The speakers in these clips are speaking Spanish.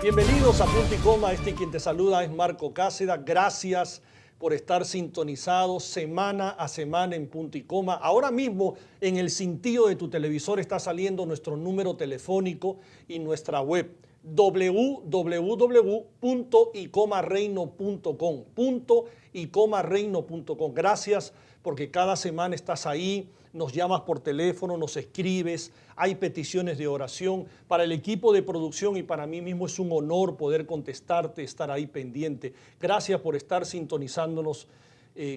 Bienvenidos a Punto y Coma. Quien te saluda es Marco Cáceda. Gracias por estar sintonizados semana a semana en Punto y Coma. Ahora mismo en el cintillo de tu televisor está saliendo nuestro número telefónico y nuestra web www.icomareino.com. Gracias porque cada semana estás ahí, nos llamas por teléfono, nos escribes, hay peticiones de oración. Para el equipo de producción y para mí mismo es un honor poder contestarte, estar ahí pendiente. Gracias por estar sintonizándonos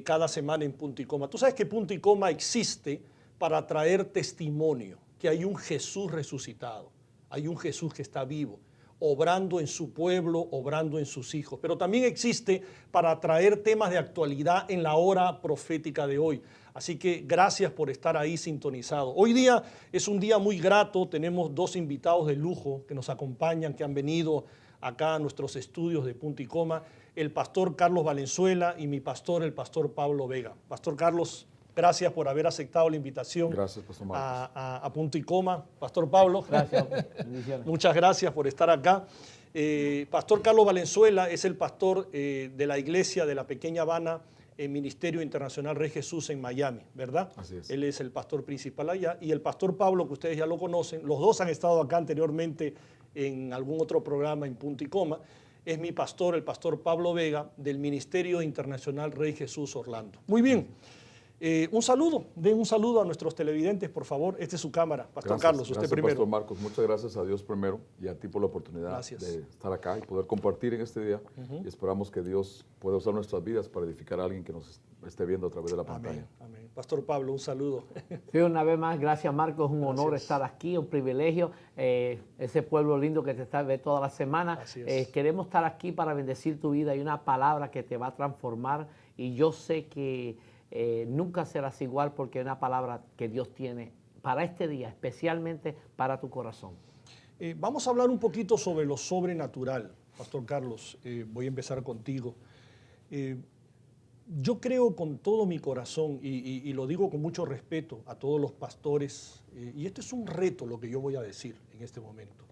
cada semana en Punto y Coma. Tú sabes que Punto y Coma existe para traer testimonio, que hay un Jesús resucitado, hay un Jesús que está vivo, obrando en su pueblo, obrando en sus hijos. Pero también existe para traer temas de actualidad en la hora profética de hoy. Así que gracias por estar ahí sintonizado. Hoy día es un día muy grato. Tenemos dos invitados de lujo que nos acompañan, que han venido acá a nuestros estudios de Punto y Coma. El pastor Carlos Valenzuela y mi pastor, el pastor Pablo Vega. Pastor Carlos, gracias por haber aceptado la invitación. Gracias, Pastor Marcos. A Punto y Coma. Pastor Pablo, gracias. Muchas gracias por estar acá. Pastor Carlos Valenzuela es el pastor de la iglesia de la Pequeña Habana, Ministerio Internacional Rey Jesús en Miami, ¿verdad? Así es. Él es el pastor principal allá. Y el pastor Pablo, que ustedes ya lo conocen, los dos han estado acá anteriormente en algún otro programa en Punto y Coma, es mi pastor, el pastor Pablo Vega, del Ministerio Internacional Rey Jesús Orlando. Muy bien. Un saludo, den un saludo a nuestros televidentes, por favor. Esta es su cámara. Pastor Gracias, Carlos, usted gracias, primero. Pastor Marcos, muchas gracias a Dios primero y a ti por la oportunidad de estar acá y poder compartir en este día. Y esperamos que Dios pueda usar nuestras vidas para edificar a alguien que nos esté viendo a través de la pantalla. Amén. Pastor Pablo, un saludo. Sí, una vez más, gracias Marcos, un honor estar aquí, un privilegio. Ese pueblo lindo que te está ve toda la semana. Queremos estar aquí para bendecir tu vida y una palabra que te va a transformar. Y yo sé que nunca serás igual porque es una palabra que Dios tiene para este día, especialmente para tu corazón. Vamos a hablar un poquito sobre lo sobrenatural. Pastor Carlos, voy a empezar contigo. Yo creo con todo mi corazón, y lo digo con mucho respeto a todos los pastores, y este es un reto lo que yo voy a decir en este momento.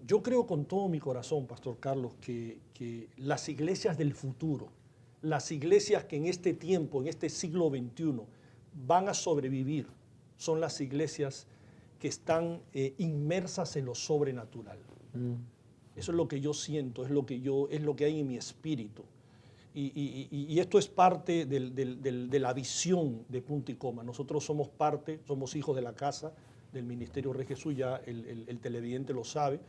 Yo creo con todo mi corazón, Pastor Carlos, que las iglesias del futuro, las iglesias que en este tiempo, en este siglo XXI, van a sobrevivir, son las iglesias que están inmersas en lo sobrenatural. Eso es lo que yo siento, es lo que hay en mi espíritu. Y esto es parte de la visión de Punto y Coma. Nosotros somos parte, somos hijos de la casa del Ministerio Rey Jesús, ya el televidente lo sabe.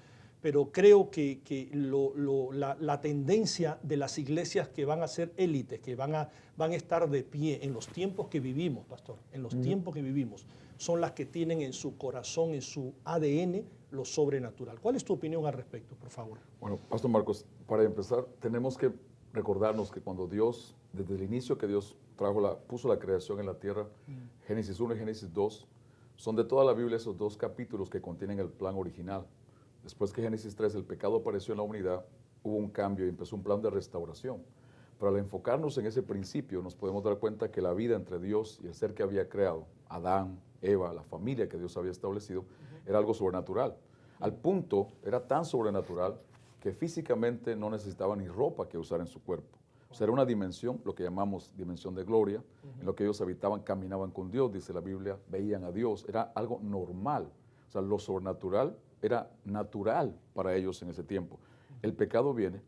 Pero creo que la tendencia de las iglesias que van a ser élites, que van a estar de pie en los tiempos que vivimos, pastor, en los tiempos que vivimos, son las que tienen en su corazón, en su ADN, lo sobrenatural. ¿Cuál es tu opinión al respecto, por favor? Bueno, Pastor Marcos, para empezar, tenemos que recordarnos que cuando Dios, desde el inicio que Dios puso la creación en la tierra, Génesis 1 y Génesis 2, son de toda la Biblia esos dos capítulos que contienen el plan original. Después que Génesis 3, el pecado apareció en la humanidad, hubo un cambio y empezó un plan de restauración. Pero al enfocarnos en ese principio, nos podemos dar cuenta que la vida entre Dios y el ser que había creado, Adán, Eva, la familia que Dios había establecido, era algo sobrenatural. Al punto, era tan sobrenatural que físicamente no necesitaba ni ropa que usar en su cuerpo. O sea, era una dimensión, lo que llamamos dimensión de gloria, en lo que ellos habitaban, caminaban con Dios, dice la Biblia, veían a Dios, era algo normal. O sea, lo sobrenatural era natural para ellos en ese tiempo. El pecado viene,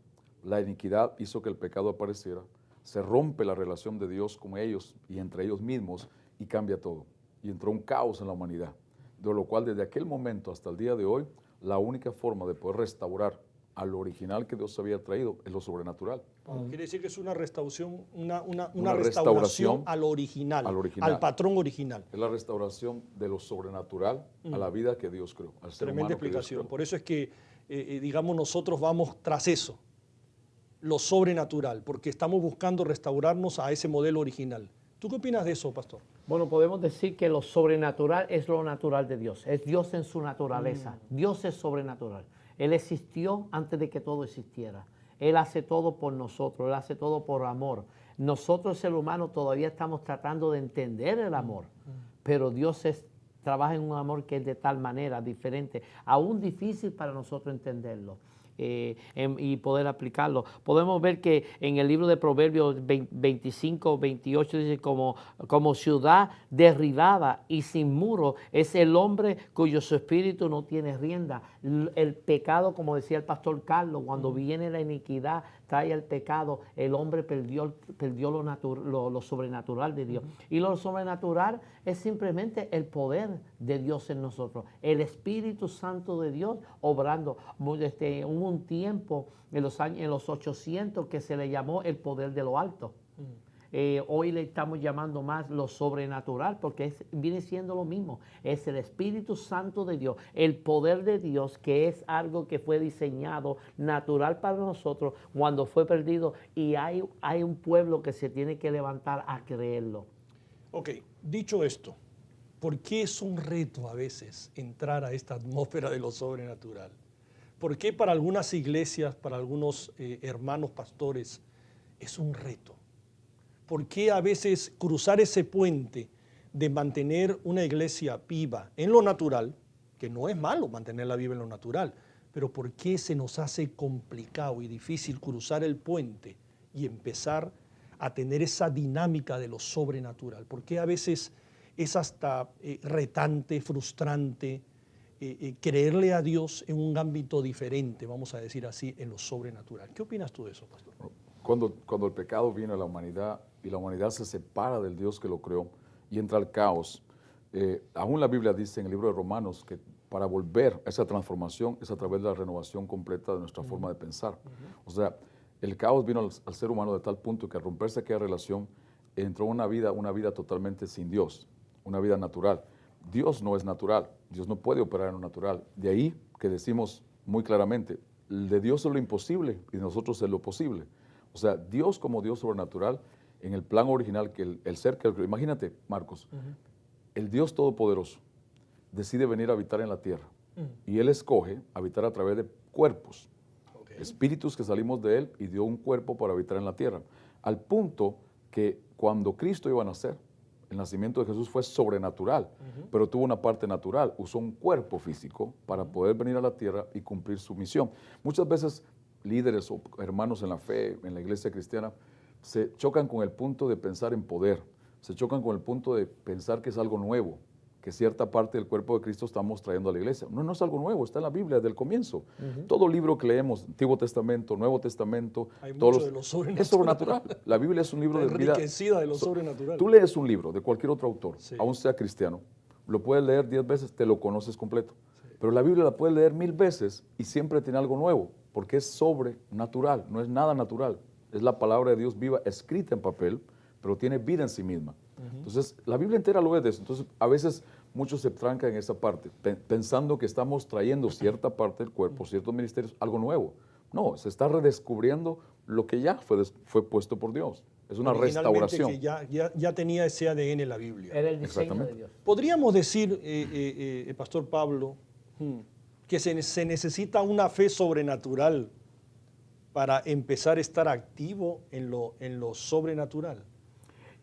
la iniquidad hizo que el pecado apareciera, se rompe la relación de Dios con ellos y entre ellos mismos y cambia todo. Y entró un caos en la humanidad, de lo cual desde aquel momento hasta el día de hoy, la única forma de poder restaurar al original que Dios había traído es lo sobrenatural. Quiere decir que es una restauración, una restauración al original, al patrón original. Es la restauración de lo sobrenatural a la vida que Dios creó, al ser Tremenda humano que Dios explicación. creó. Por eso es que, digamos, nosotros vamos tras eso, lo sobrenatural, porque estamos buscando restaurarnos a ese modelo original. ¿Tú qué opinas de eso, pastor? Bueno, podemos decir que lo sobrenatural es lo natural de Dios. Es Dios en su naturaleza. Dios es sobrenatural. Él existió antes de que todo existiera. Él hace todo por nosotros, Él hace todo por amor. Nosotros, el ser humano, todavía estamos tratando de entender el amor, pero Dios trabaja en un amor que es de tal manera diferente, aún difícil para nosotros entenderlo. Y poder aplicarlo. Podemos ver que en el libro de Proverbios 25, 28 dice como ciudad derribada y sin muro es el hombre cuyo su espíritu no tiene rienda. El pecado, como decía el pastor Carlos, cuando viene la iniquidad, trae el pecado, el hombre perdió lo sobrenatural de Dios. Y lo sobrenatural es simplemente el poder de Dios en nosotros, el Espíritu Santo de Dios obrando. Hubo un tiempo en los 800 que se le llamó el poder de lo alto. Hoy le estamos llamando más lo sobrenatural porque viene siendo lo mismo. Es el Espíritu Santo de Dios, el poder de Dios, que es algo que fue diseñado natural para nosotros cuando fue perdido, y hay un pueblo que se tiene que levantar a creerlo. Ok, dicho esto, ¿por qué es un reto a veces entrar a esta atmósfera de lo sobrenatural? ¿Por qué para algunas iglesias, para algunos hermanos pastores, es un reto? ¿Por qué a veces cruzar ese puente de mantener una iglesia viva en lo natural, que no es malo mantenerla viva en lo natural, pero por qué se nos hace complicado y difícil cruzar el puente y empezar a tener esa dinámica de lo sobrenatural? ¿Por qué a veces es hasta retante, frustrante creerle a Dios en un ámbito diferente, vamos a decir así, en lo sobrenatural? ¿Qué opinas tú de eso, pastor? Cuando el pecado viene a la humanidad y la humanidad se separa del Dios que lo creó y entra al caos, aún la Biblia dice en el libro de Romanos que para volver a esa transformación es a través de la renovación completa de nuestra forma de pensar. O sea, el caos vino al ser humano de tal punto que al romperse aquella relación entró una vida totalmente sin Dios, una vida natural. Dios no es natural, Dios no puede operar en lo natural. De ahí que decimos muy claramente, de Dios es lo imposible y de nosotros es lo posible. O sea, Dios como Dios sobrenatural, en el plan original, que el ser que... Imagínate, Marcos, el Dios Todopoderoso decide venir a habitar en la tierra y Él escoge habitar a través de cuerpos, espíritus que salimos de Él, y dio un cuerpo para habitar en la tierra. Al punto que cuando Cristo iba a nacer, el nacimiento de Jesús fue sobrenatural, pero tuvo una parte natural, usó un cuerpo físico para poder venir a la tierra y cumplir su misión. Muchas veces líderes o hermanos en la fe, en la iglesia cristiana, se chocan con el punto de pensar en poder, se chocan con el punto de pensar que es algo nuevo, que cierta parte del cuerpo de Cristo estamos trayendo a la iglesia. No, no es algo nuevo, está en la Biblia desde el comienzo. Todo libro que leemos, Antiguo Testamento, Nuevo Testamento, Hay mucho de lo sobrenatural. es sobrenatural. La Biblia es un libro de vida enriquecida de lo sobrenatural. Tú lees un libro de cualquier otro autor, Sí. aún sea cristiano, lo puedes leer 10 veces, te lo conoces completo. Sí. Pero la Biblia la puedes leer 1000 veces y siempre tiene algo nuevo, porque es sobrenatural, no es nada natural. Es la palabra de Dios viva, escrita en papel, pero tiene vida en sí misma. Entonces, la Biblia entera lo es de eso. Entonces, a veces muchos se trancan en esa parte, pensando que estamos trayendo cierta parte del cuerpo, ciertos ministerios, algo nuevo. No, se está redescubriendo lo que ya fue puesto por Dios. Es una restauración. Que ya tenía ese ADN en la Biblia. Era el diseño de Dios. Podríamos decir, Pastor Pablo, que se necesita una fe sobrenatural para empezar a estar activo en lo sobrenatural.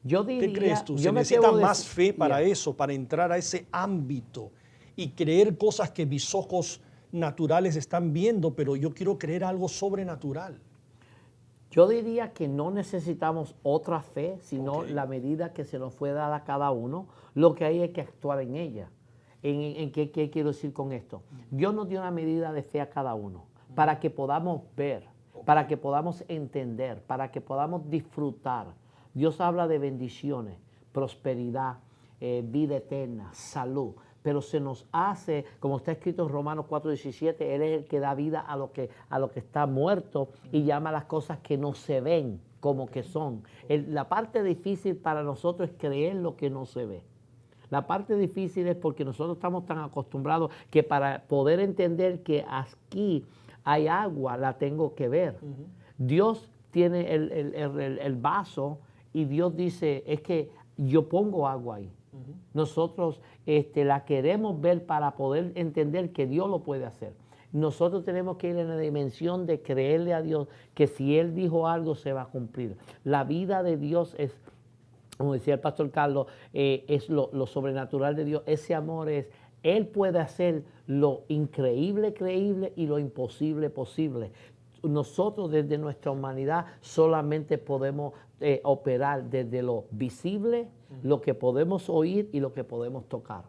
Yo diría, ¿qué crees tú? ¿Se necesita más fe para eso, para entrar a ese ámbito y creer cosas que mis ojos naturales están viendo, pero yo quiero creer algo sobrenatural? Yo diría que no necesitamos otra fe, sino la medida que se nos fue dada a cada uno. Lo que hay es que actuar en ella. ¿Qué quiero decir con esto? Dios nos dio una medida de fe a cada uno para que podamos ver, para que podamos entender, para que podamos disfrutar. Dios habla de bendiciones, prosperidad, vida eterna, salud, pero se nos hace, como está escrito en Romanos 4:17, Él es el que da vida a lo que está muerto y llama a las cosas que no se ven como que son. La parte difícil para nosotros es creer lo que no se ve. La parte difícil es porque nosotros estamos tan acostumbrados que para poder entender que aquí hay agua, la tengo que ver. Dios tiene el vaso y Dios dice, es que yo pongo agua ahí. Nosotros la queremos ver para poder entender que Dios lo puede hacer. Nosotros tenemos que ir en la dimensión de creerle a Dios que si Él dijo algo se va a cumplir. La vida de Dios es, como decía el pastor Carlos, es lo sobrenatural de Dios. Ese amor es, Él puede hacer lo increíble creíble y lo imposible posible. Nosotros desde nuestra humanidad solamente podemos operar desde lo visible, lo que podemos oír y lo que podemos tocar.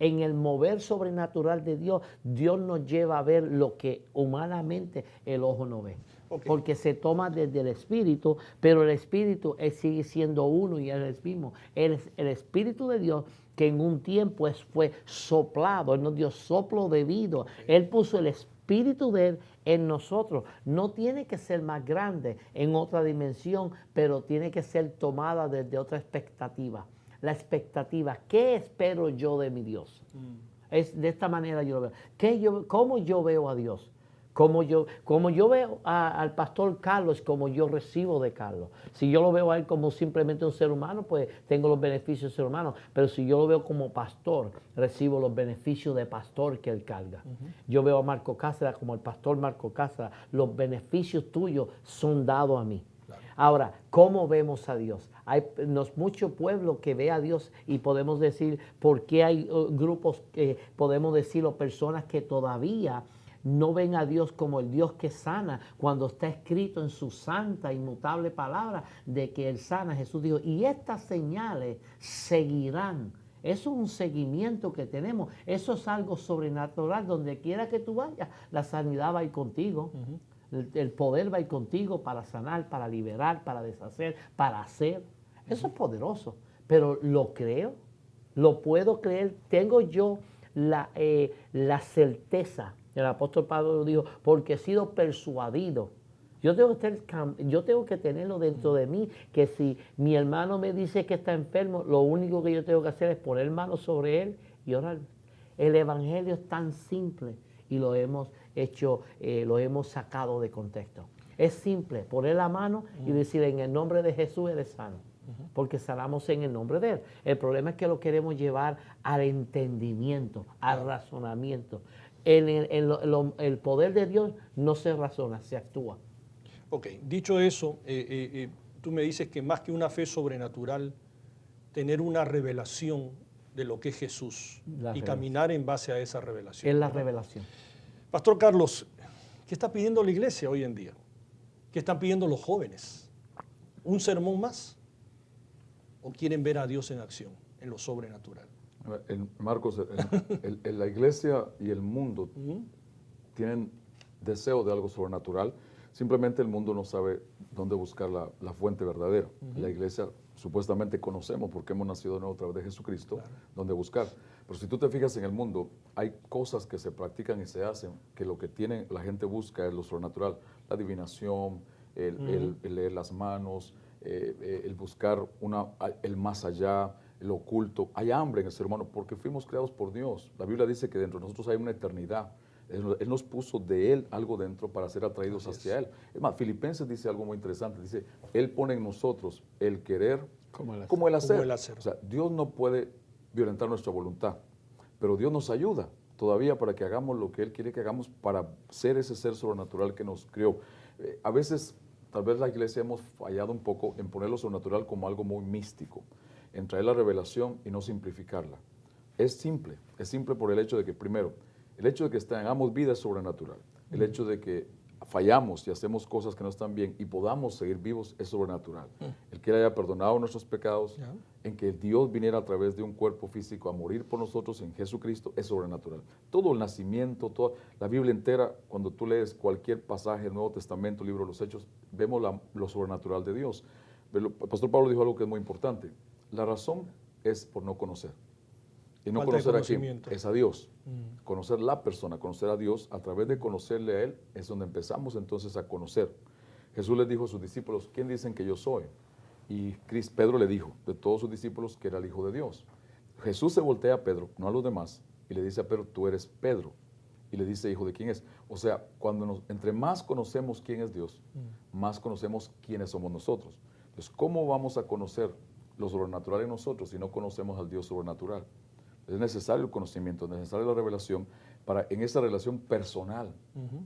En el mover sobrenatural de Dios, Dios nos lleva a ver lo que humanamente el ojo no ve. Okay. Porque se toma desde el Espíritu, pero el Espíritu sigue siendo uno y es el mismo. El Espíritu de Dios que en un tiempo fue soplado, Él nos dio soplo de vida. Okay. Él puso el Espíritu de Él en nosotros. No tiene que ser más grande en otra dimensión, pero tiene que ser tomada desde otra expectativa. La expectativa, ¿qué espero yo de mi Dios? Es de esta manera yo lo veo. ¿Cómo yo veo a Dios? Como yo veo al pastor Carlos, como yo recibo de Carlos. Si yo lo veo a él como simplemente un ser humano, pues tengo los beneficios de ser humano. Pero si yo lo veo como pastor, recibo los beneficios de pastor que él carga. Yo veo a Marco Cáceres como el pastor Marco Cáceres. Los beneficios tuyos son dados a mí. Ahora, ¿cómo vemos a Dios? Hay mucho pueblo que ve a Dios y podemos decir, ¿por qué hay grupos que podemos decir o personas que todavía no ven a Dios como el Dios que sana, cuando está escrito en su santa, inmutable palabra de que Él sana? Jesús dijo, y estas señales seguirán. Eso es un seguimiento que tenemos. Eso es algo sobrenatural. Donde quiera que tú vayas, la sanidad va a ir contigo. El poder va a ir contigo para sanar, para liberar, para deshacer, para hacer. Eso es poderoso. Pero lo creo, lo puedo creer. Tengo yo la certeza. El apóstol Pablo dijo, porque he sido persuadido. Yo tengo que tenerlo dentro de mí, que si mi hermano me dice que está enfermo, lo único que yo tengo que hacer es poner manos sobre él y orar. El evangelio es tan simple y lo hemos hecho, lo hemos sacado de contexto. Es simple, poner la mano y decir, en el nombre de Jesús eres sano, porque sanamos en el nombre de Él. El problema es que lo queremos llevar al entendimiento, al razonamiento. El poder de Dios no se razona, se actúa. Ok, dicho eso, tú me dices que más que una fe sobrenatural, tener una revelación de lo que es Jesús y caminar en base a esa revelación. Es la revelación. Pastor Carlos, ¿qué está pidiendo la iglesia hoy en día? ¿Qué están pidiendo los jóvenes? ¿Un sermón más? ¿O quieren ver a Dios en acción, en lo sobrenatural? Marcos, la iglesia y el mundo tienen deseo de algo sobrenatural. Simplemente el mundo no sabe dónde buscar la fuente verdadera. La iglesia supuestamente conocemos porque hemos nacido de nuevo a través de Jesucristo, dónde buscar. Pero si tú te fijas en el mundo, hay cosas que se practican y se hacen que lo que la gente busca es lo sobrenatural. La adivinación, el leer las manos, el buscar el más allá, el oculto. Hay hambre en el ser humano porque fuimos creados por Dios. La Biblia dice que dentro de nosotros hay una eternidad. Él nos puso de Él algo dentro para ser atraídos hacia Él. Es más, Filipenses dice algo muy interesante. Dice, Él pone en nosotros el querer como el hacer. O sea, Dios no puede violentar nuestra voluntad, pero Dios nos ayuda todavía para que hagamos lo que Él quiere que hagamos para ser ese ser sobrenatural que nos creó. A veces, tal vez la iglesia hemos fallado un poco en poner lo sobrenatural como algo muy místico, en traer la revelación y no simplificarla. Es simple por el hecho de que, primero, el hecho de que tengamos vida sobrenatural, el hecho de que fallamos y hacemos cosas que no están bien y podamos seguir vivos es sobrenatural. El que Él haya perdonado nuestros pecados, en que Dios viniera a través de un cuerpo físico a morir por nosotros en Jesucristo es sobrenatural. Todo el nacimiento, toda la Biblia entera, cuando tú lees cualquier pasaje del Nuevo Testamento, libro de los Hechos, vemos lo sobrenatural de Dios. Pero el pastor Pablo dijo algo que es muy importante. La razón es por no conocer. Y no conocer a quién, es a Dios. Conocer la persona, conocer a Dios, a través de conocerle a Él, es donde empezamos entonces a conocer. Jesús les dijo a sus discípulos, ¿quién dicen que yo soy? Y Pedro le dijo, de todos sus discípulos, que era el Hijo de Dios. Jesús se voltea a Pedro, no a los demás, y le dice a Pedro, tú eres Pedro. Y le dice, ¿hijo de quién es? O sea, entre más conocemos quién es Dios, más conocemos quiénes somos nosotros. Entonces, ¿cómo vamos a conocer lo sobrenatural en nosotros si no conocemos al Dios sobrenatural? Es necesario el conocimiento, es necesaria la revelación, en esa relación personal.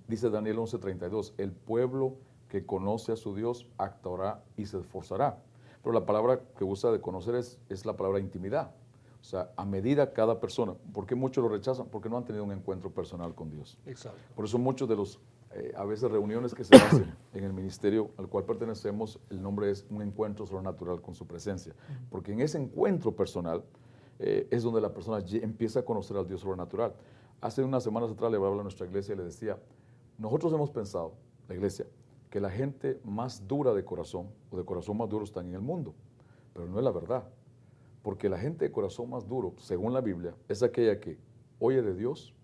Dice Daniel 11:32, el pueblo que conoce a su Dios actuará y se esforzará. Pero la palabra que usa de conocer es la palabra intimidad. O sea, a medida cada persona. ¿Por qué muchos lo rechazan? Porque no han tenido un encuentro personal con Dios. Exacto. Por eso muchos de los, a veces reuniones que se hacen en el ministerio al cual pertenecemos, el nombre es un encuentro sobrenatural con su presencia. Porque en ese encuentro personal es donde la persona empieza a conocer al Dios sobrenatural. Hace unas semanas atrás le hablaba a nuestra iglesia y le decía, nosotros hemos pensado, la iglesia, que la gente más dura de corazón o de corazón más duro están en el mundo, pero no es la verdad, porque la gente de corazón más duro, según la Biblia, es aquella que oye de Dios,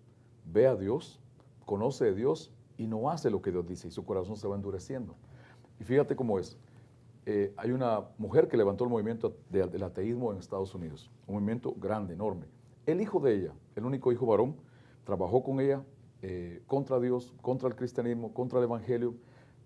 ve a Dios, conoce de Dios y no hace lo que Dios dice y su corazón se va endureciendo. Y fíjate cómo es. Hay una mujer que levantó el movimiento del ateísmo en Estados Unidos, un movimiento grande, enorme. El hijo de ella, el único hijo varón, trabajó con ella contra Dios, contra el cristianismo, contra el evangelio,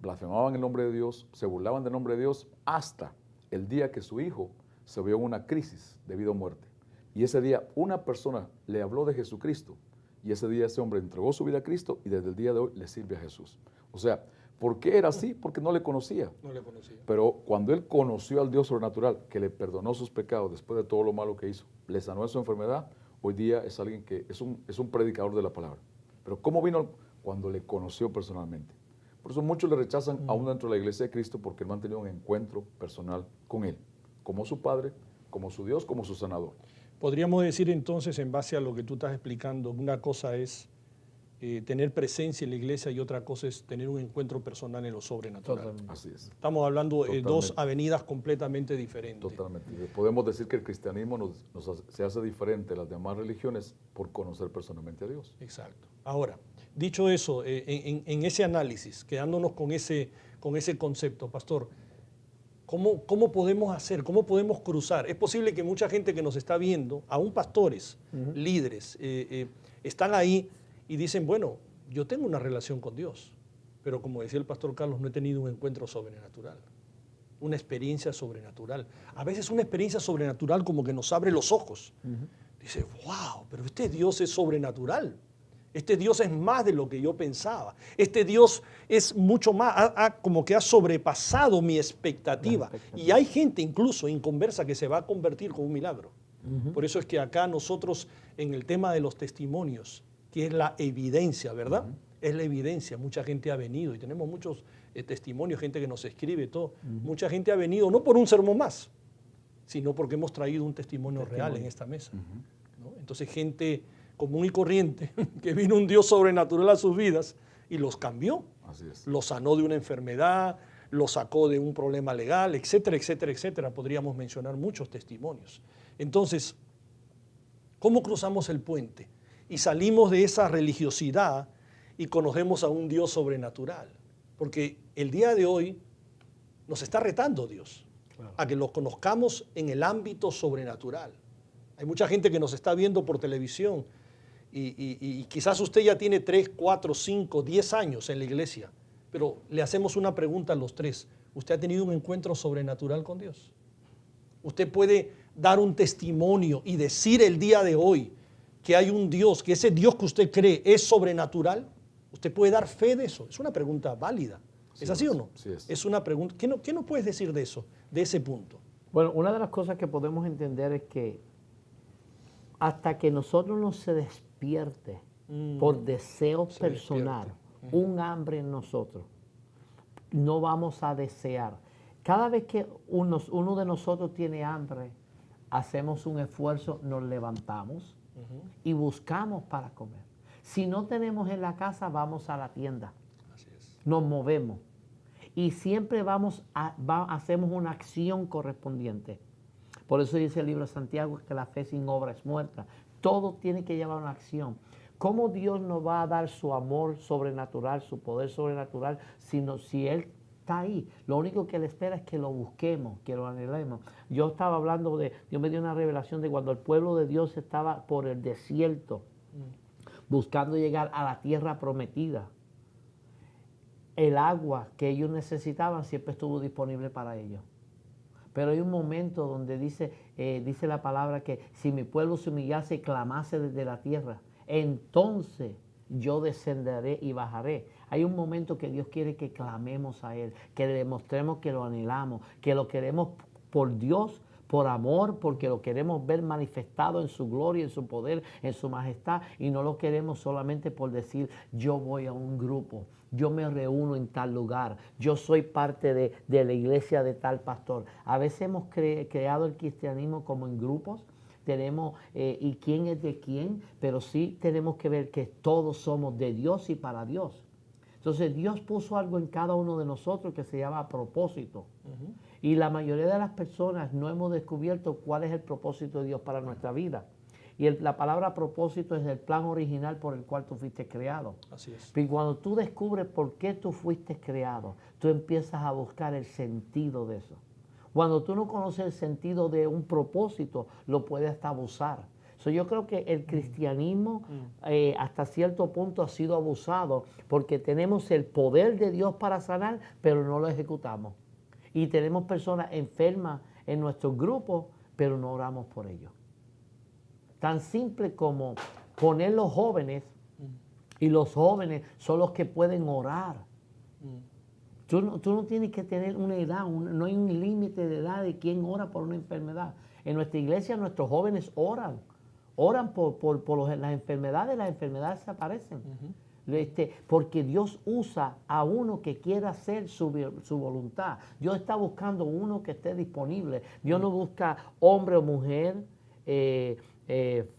blasfemaban el nombre de Dios, se burlaban del nombre de Dios, hasta el día que su hijo se vio en una crisis de vida o muerte. Y ese día una persona le habló de Jesucristo, y ese día ese hombre entregó su vida a Cristo y desde el día de hoy le sirve a Jesús. O sea, ¿por qué era así? Porque no le conocía. No le conocía. Pero cuando él conoció al Dios sobrenatural, que le perdonó sus pecados después de todo lo malo que hizo, le sanó de su enfermedad, hoy día es alguien que es un predicador de la palabra. Pero ¿cómo vino? Cuando le conoció personalmente. Por eso muchos le rechazan aún dentro de la iglesia de Cristo porque no han tenido un encuentro personal con Él, como su Padre, como su Dios, como su sanador. Podríamos decir entonces, en base a lo que tú estás explicando, una cosa es tener presencia en la iglesia y otra cosa es tener un encuentro personal en lo sobrenatural. Totalmente. Así es. Estamos hablando de dos Totalmente. avenidas completamente diferentes. Totalmente. Podemos decir que el cristianismo se hace diferente de las demás religiones por conocer personalmente a Dios. Exacto. Ahora, dicho eso, en ese análisis, quedándonos con ese concepto, pastor, ¿cómo podemos hacer? ¿Cómo podemos cruzar? Es posible que mucha gente que nos está viendo, aún pastores, líderes, están ahí y dicen, bueno, yo tengo una relación con Dios, pero como decía el pastor Carlos, no he tenido un encuentro sobrenatural, una experiencia sobrenatural. A veces una experiencia sobrenatural como que nos abre los ojos. Dice, wow, pero este Dios es sobrenatural. Este Dios es más de lo que yo pensaba. Este Dios es mucho más, como que ha sobrepasado mi expectativa. Y hay gente incluso inconversa que se va a convertir con un milagro. Por eso es que acá nosotros en el tema de los testimonios, que es la evidencia, ¿verdad? Es la evidencia. Mucha gente ha venido y tenemos muchos testimonios, gente que nos escribe todo. Mucha gente ha venido no por un sermón más, sino porque hemos traído un testimonio real en esta mesa. ¿No? Entonces gente común y corriente, que vino un Dios sobrenatural a sus vidas y los cambió. Así es. Los sanó de una enfermedad, los sacó de un problema legal, etcétera, etcétera, etcétera. Podríamos mencionar muchos testimonios. Entonces, ¿cómo cruzamos el puente? Y salimos de esa religiosidad y conocemos a un Dios sobrenatural. Porque el día de hoy nos está retando Dios a que lo conozcamos en el ámbito sobrenatural. Hay mucha gente que nos está viendo por televisión y quizás usted ya tiene 3, 4, 5, 10 años en la iglesia, pero le hacemos una pregunta a los tres. ¿Usted ha tenido un encuentro sobrenatural con Dios? Usted puede dar un testimonio y decir el día de hoy que hay un Dios, que ese Dios que usted cree es sobrenatural. ¿Usted puede dar fe de eso? Es una pregunta válida. ¿Es así o no? Sí es. Es una pregunta. ¿Qué no puedes decir de eso, de ese punto? Bueno, una de las cosas que podemos entender es que hasta que nosotros no se despierte por deseo personal, un hambre en nosotros, no vamos a desear. Cada vez que uno de nosotros tiene hambre, hacemos un esfuerzo, nos levantamos y buscamos para comer. Si no tenemos en la casa, vamos a la tienda. Así es. Nos movemos y siempre hacemos una acción correspondiente. Por eso dice el libro de Santiago que la fe sin obra es muerta. Todo tiene que llevar una acción. ¿Cómo Dios nos va a dar su amor sobrenatural, su poder sobrenatural, si Él está ahí? Lo único que Él espera es que lo busquemos, que lo anhelemos. Yo estaba hablando Dios me dio una revelación de cuando el pueblo de Dios estaba por el desierto, buscando llegar a la tierra prometida. El agua que ellos necesitaban siempre estuvo disponible para ellos. Pero hay un momento donde dice la palabra que si mi pueblo se humillase y clamase desde la tierra, entonces yo descenderé y bajaré. Hay un momento que Dios quiere que clamemos a Él, que le demostremos que lo anhelamos, que lo queremos por Dios, por amor, porque lo queremos ver manifestado en su gloria, en su poder, en su majestad, y no lo queremos solamente por decir, yo voy a un grupo, yo me reúno en tal lugar, yo soy parte de la iglesia de tal pastor. A veces hemos creado el cristianismo como en grupos, tenemos y quién es de quién, pero sí tenemos que ver que todos somos de Dios y para Dios. Entonces Dios puso algo en cada uno de nosotros que se llama propósito. Y la mayoría de las personas no hemos descubierto cuál es el propósito de Dios para nuestra vida. Y la palabra propósito es el plan original por el cual tú fuiste creado. Así es. Y cuando tú descubres por qué tú fuiste creado, tú empiezas a buscar el sentido de eso. Cuando tú no conoces el sentido de un propósito, lo puedes hasta abusar. Yo creo que el cristianismo hasta cierto punto ha sido abusado porque tenemos el poder de Dios para sanar, pero no lo ejecutamos. Y tenemos personas enfermas en nuestros grupos, pero no oramos por ellos. Tan simple como poner los jóvenes, y los jóvenes son los que pueden orar. Tú no tienes que tener una edad, no hay un límite de edad de quién ora por una enfermedad. En nuestra iglesia nuestros jóvenes oran por las enfermedades se aparecen. Porque Dios usa a uno que quiera hacer su voluntad. Dios está buscando uno que esté disponible. Dios no busca hombre o mujer,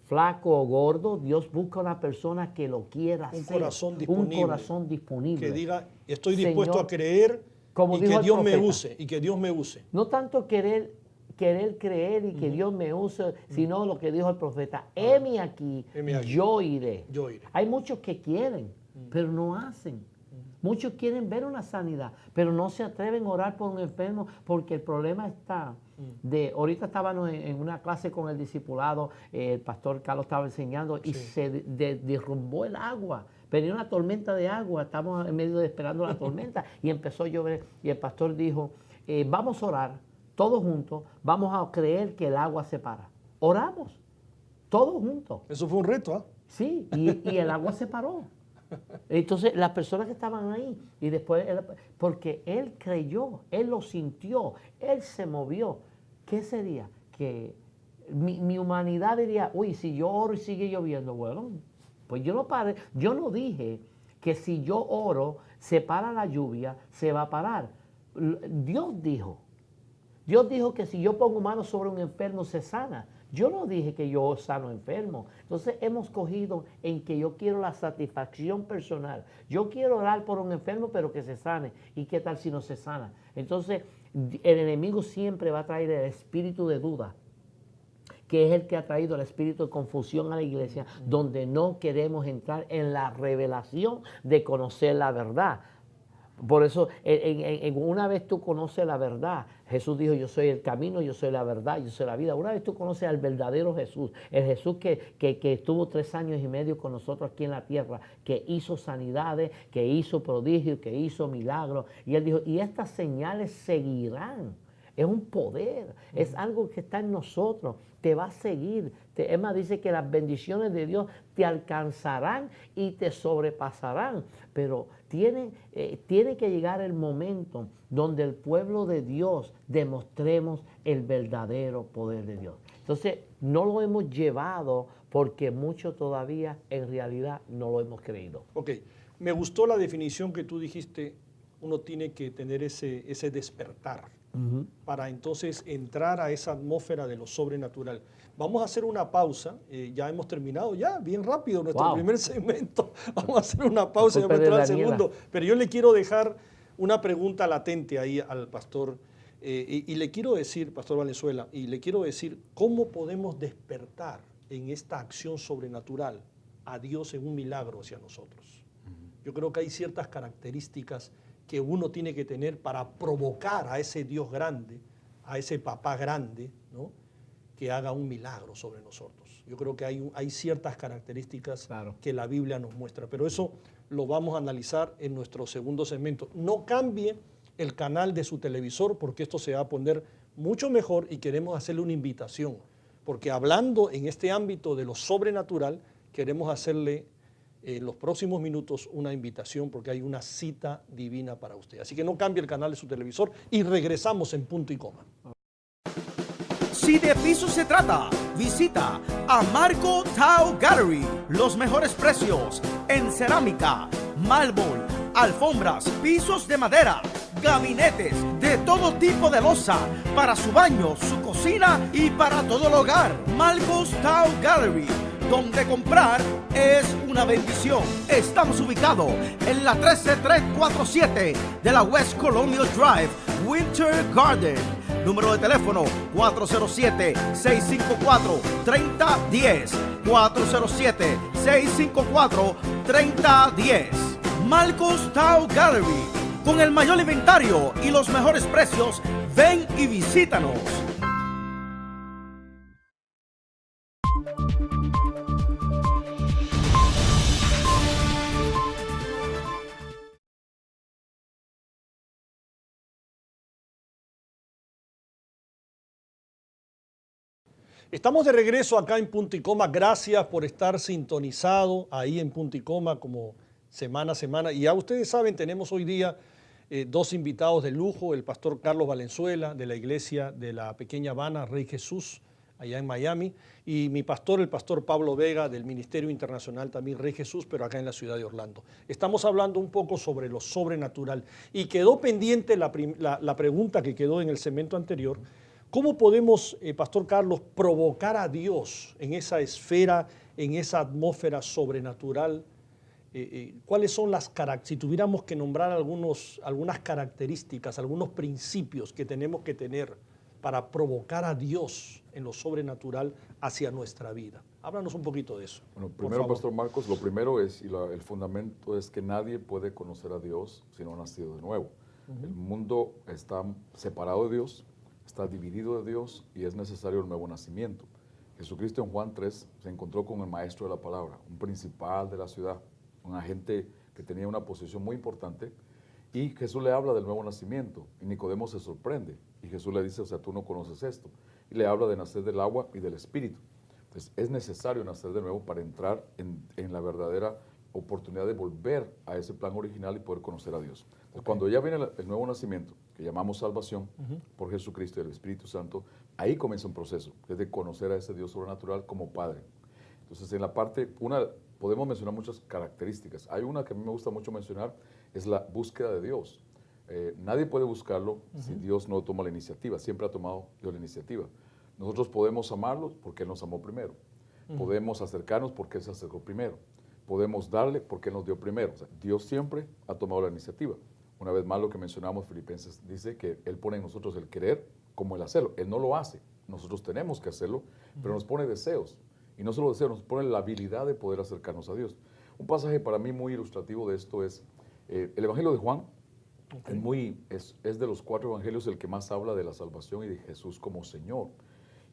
flaco o gordo. Dios busca una persona que lo quiera hacer. Un corazón disponible. Que diga, estoy dispuesto a creer y que Dios me use. No tanto querer creer y que Dios me use, sino lo que dijo el profeta, heme aquí, yo iré. Hay muchos que quieren, pero no hacen. Muchos quieren ver una sanidad, pero no se atreven a orar por un enfermo porque el problema está ahorita estábamos en una clase con el discipulado, el pastor Carlos estaba enseñando y se derrumbó el agua. Venía una tormenta de agua, estamos en medio de esperando la tormenta y empezó a llover y el pastor dijo, vamos a orar. Todos juntos vamos a creer que el agua se para. Oramos, todos juntos. Eso fue un reto, ¿ah? Sí, y el agua se paró. Entonces, las personas que estaban ahí, y después, porque él creyó, él lo sintió, él se movió. ¿Qué sería? Que mi humanidad diría, uy, si yo oro y sigue lloviendo, bueno, pues yo no dije que si yo oro, se para la lluvia, se va a parar. Dios dijo que si yo pongo manos sobre un enfermo se sana. Yo no dije que yo sano enfermo. Entonces hemos cogido en que yo quiero la satisfacción personal. Yo quiero orar por un enfermo pero que se sane. ¿Y qué tal si no se sana? Entonces el enemigo siempre va a traer el espíritu de duda, que es el que ha traído el espíritu de confusión a la iglesia, donde no queremos entrar en la revelación de conocer la verdad. Por eso, una vez tú conoces la verdad, Jesús dijo, yo soy el camino, yo soy la verdad, yo soy la vida. Una vez tú conoces al verdadero Jesús, el Jesús que estuvo 3 años y medio con nosotros aquí en la tierra, que hizo sanidades, que hizo prodigios, que hizo milagros. Y él dijo, y estas señales seguirán. Es un poder, es algo que está en nosotros, te va a seguir. Emma dice que las bendiciones de Dios te alcanzarán y te sobrepasarán, pero tiene que llegar el momento donde el pueblo de Dios demostremos el verdadero poder de Dios. Entonces, no lo hemos llevado porque mucho todavía en realidad no lo hemos creído. Ok, me gustó la definición que tú dijiste, uno tiene que tener ese despertar. Para entonces entrar a esa atmósfera de lo sobrenatural. Vamos a hacer una pausa, ya hemos terminado ya, bien rápido nuestro primer segmento. Vamos a hacer una pausa y vamos a entrar al segundo. Pero yo le quiero dejar una pregunta latente ahí al pastor y le quiero decir, Pastor Valenzuela, y le quiero decir cómo podemos despertar en esta acción sobrenatural a Dios en un milagro hacia nosotros. Yo creo que hay ciertas características que uno tiene que tener para provocar a ese Dios grande, a ese papá grande, ¿no?, que haga un milagro sobre nosotros. Yo creo que hay ciertas características que la Biblia nos muestra, pero eso lo vamos a analizar en nuestro segundo segmento. No cambie el canal de su televisor porque esto se va a poner mucho mejor y queremos hacerle una invitación, porque hablando en este ámbito de lo sobrenatural, queremos hacerle en los próximos minutos una invitación porque hay una cita divina para usted. Así que no cambie el canal de su televisor y regresamos en punto y coma. Si de pisos se trata, visita a Marco Tile Gallery. Los mejores precios en cerámica, mármol, alfombras, pisos de madera, gabinetes de todo tipo de loza para su baño, su cocina y para todo el hogar. Marco's Tile Gallery, donde comprar es una bendición. Estamos ubicados en la 13347 de la West Colonial Drive, Winter Garden. Número de teléfono 407-654-3010. 407-654-3010. Marco's Tile Gallery. Con el mayor inventario y los mejores precios, ven y visítanos. Estamos de regreso acá en Punto y Coma. Gracias por estar sintonizado ahí en Punto y Coma como semana a semana. Y ya ustedes saben, tenemos hoy día dos invitados de lujo, el pastor Carlos Valenzuela de la iglesia de la Pequeña Habana, Rey Jesús, allá en Miami, y mi pastor, el pastor Pablo Vega del Ministerio Internacional también Rey Jesús, pero acá en la ciudad de Orlando. Estamos hablando un poco sobre lo sobrenatural y quedó pendiente la pregunta que quedó en el segmento anterior. ¿Cómo podemos, Pastor Carlos, provocar a Dios en esa esfera, en esa atmósfera sobrenatural? ¿Cuáles son las características? Si tuviéramos que nombrar algunas características, algunos principios que tenemos que tener para provocar a Dios en lo sobrenatural hacia nuestra vida. Háblanos un poquito de eso. Bueno, primero, Pastor Marcos, lo primero es, el fundamento es que nadie puede conocer a Dios si no ha nacido de nuevo. El mundo está separado de Dios, está dividido de Dios y es necesario el nuevo nacimiento. Jesucristo en Juan 3 se encontró con el maestro de la palabra, un principal de la ciudad, un agente que tenía una posición muy importante, y Jesús le habla del nuevo nacimiento y Nicodemo se sorprende y Jesús le dice, o sea, tú no conoces esto, y le habla de nacer del agua y del espíritu. Entonces es necesario nacer de nuevo para entrar en la verdadera oportunidad de volver a ese plan original y poder conocer a Dios. Entonces, cuando ya viene el nuevo nacimiento, que llamamos salvación por Jesucristo y el Espíritu Santo, ahí comienza un proceso, que es de conocer a ese Dios sobrenatural como Padre. Entonces, en la parte, podemos mencionar muchas características. Hay una que a mí me gusta mucho mencionar, es la búsqueda de Dios. Nadie puede buscarlo si Dios no toma la iniciativa. Siempre ha tomado Dios la iniciativa. Nosotros podemos amarlo porque Él nos amó primero. Podemos acercarnos porque Él se acercó primero. Podemos darle porque Él nos dio primero. O sea, Dios siempre ha tomado la iniciativa. Una vez más, lo que mencionamos, Filipenses dice que Él pone en nosotros el querer como el hacerlo. Él no lo hace. Nosotros tenemos que hacerlo, pero nos pone deseos. Y no solo deseos, nos pone la habilidad de poder acercarnos a Dios. Un pasaje para mí muy ilustrativo de esto es el Evangelio de Juan. Es de los 4 evangelios el que más habla de la salvación y de Jesús como Señor.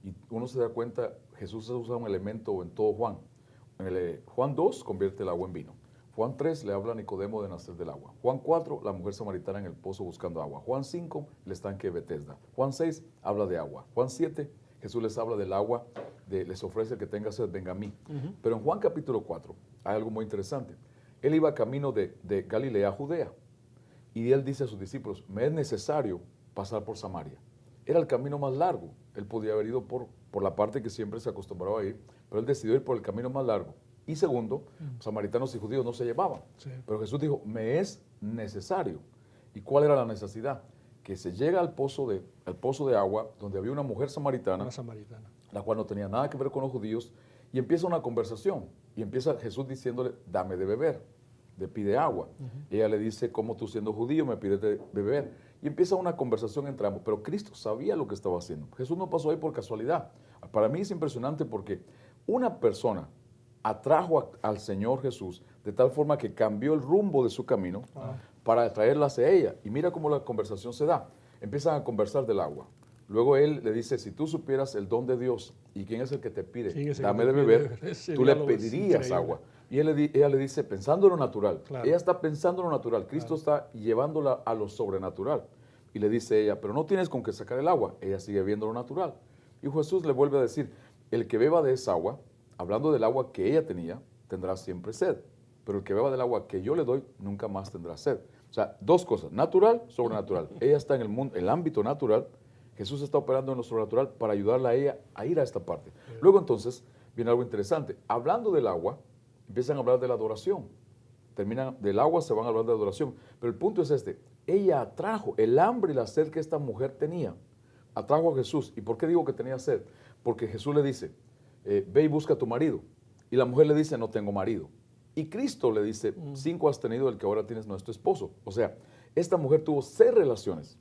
Y uno se da cuenta, Jesús usa un elemento en todo Juan. En Juan 2 convierte el agua en vino. Juan 3 le habla a Nicodemo de nacer del agua. Juan 4, la mujer samaritana en el pozo buscando agua. Juan 5, el estanque de Betesda. Juan 6 habla de agua. Juan 7, Jesús les habla del agua, les ofrece que tenga sed, venga a mí. Pero en Juan capítulo 4 hay algo muy interesante. Él iba camino de Galilea a Judea. Y él dice a sus discípulos, me es necesario pasar por Samaria. Era el camino más largo. Él podía haber ido por la parte que siempre se acostumbraba a ir, pero él decidió ir por el camino más largo. Y segundo, samaritanos y judíos no se llevaban. Sí. Pero Jesús dijo, me es necesario. ¿Y cuál era la necesidad? Que se llega al pozo de agua, donde había una mujer samaritana, la cual no tenía nada que ver con los judíos, y empieza una conversación. Y empieza Jesús diciéndole, dame de beber. Le pide agua. Y ella le dice, ¿cómo tú siendo judío me pides de beber? Y empieza una conversación entre ambos. Pero Cristo sabía lo que estaba haciendo. Jesús no pasó ahí por casualidad. Para mí es impresionante porque una persona atrajo al Señor Jesús de tal forma que cambió el rumbo de su camino para atraerla hacia ella. Y mira cómo la conversación se da. Empiezan a conversar del agua. Luego él le dice, si tú supieras el don de Dios y quién es el que te pide, dame de beber, tú le pedirías agua. Y ella le dice, pensando en lo natural. Claro. Ella está pensando en lo natural. Cristo está llevándola a lo sobrenatural. Y le dice ella, pero no tienes con qué sacar el agua. Ella sigue viendo lo natural. Y Jesús le vuelve a decir, el que beba de esa agua, hablando del agua que ella tenía, tendrá siempre sed. pero el que beba del agua que yo le doy nunca más tendrá sed. O sea, dos cosas, natural, sobrenatural. Ella está en el mundo, el ámbito natural. Jesús está operando en lo sobrenatural para ayudarla a ella a ir a esta parte. Luego entonces viene algo interesante. Hablando del agua, empiezan a hablar de la adoración. Terminan del agua, se van a hablar de adoración. Pero el punto es este. Ella atrajo el hambre y la sed que esta mujer tenía. Atrajo a Jesús. ¿Y por qué digo que tenía sed? Porque Jesús le dice, ve y busca a tu marido. Y la mujer le dice, no tengo marido. Y Cristo le dice, 5 has tenido, el que ahora tienes no es tu esposo. O sea, esta mujer tuvo 6 relaciones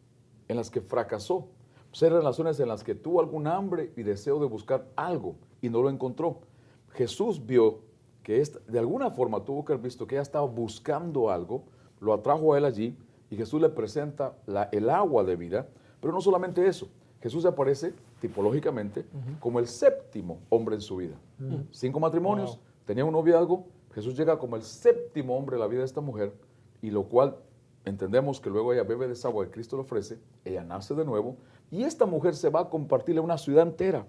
en las que fracasó. 6 relaciones en las que tuvo algún hambre y deseo de buscar algo y no lo encontró. Jesús vio que de alguna forma tuvo que haber visto que ella estaba buscando algo, lo atrajo a él allí y Jesús le presenta el agua de vida. Pero no solamente eso, Jesús se aparece tipológicamente como el 7º hombre en su vida. 5 matrimonios, tenía un noviazgo. Jesús llega como el 7º hombre en la vida de esta mujer, y lo cual entendemos que luego ella bebe de esa agua que Cristo le ofrece, ella nace de nuevo, y esta mujer se va a compartirle una ciudad entera.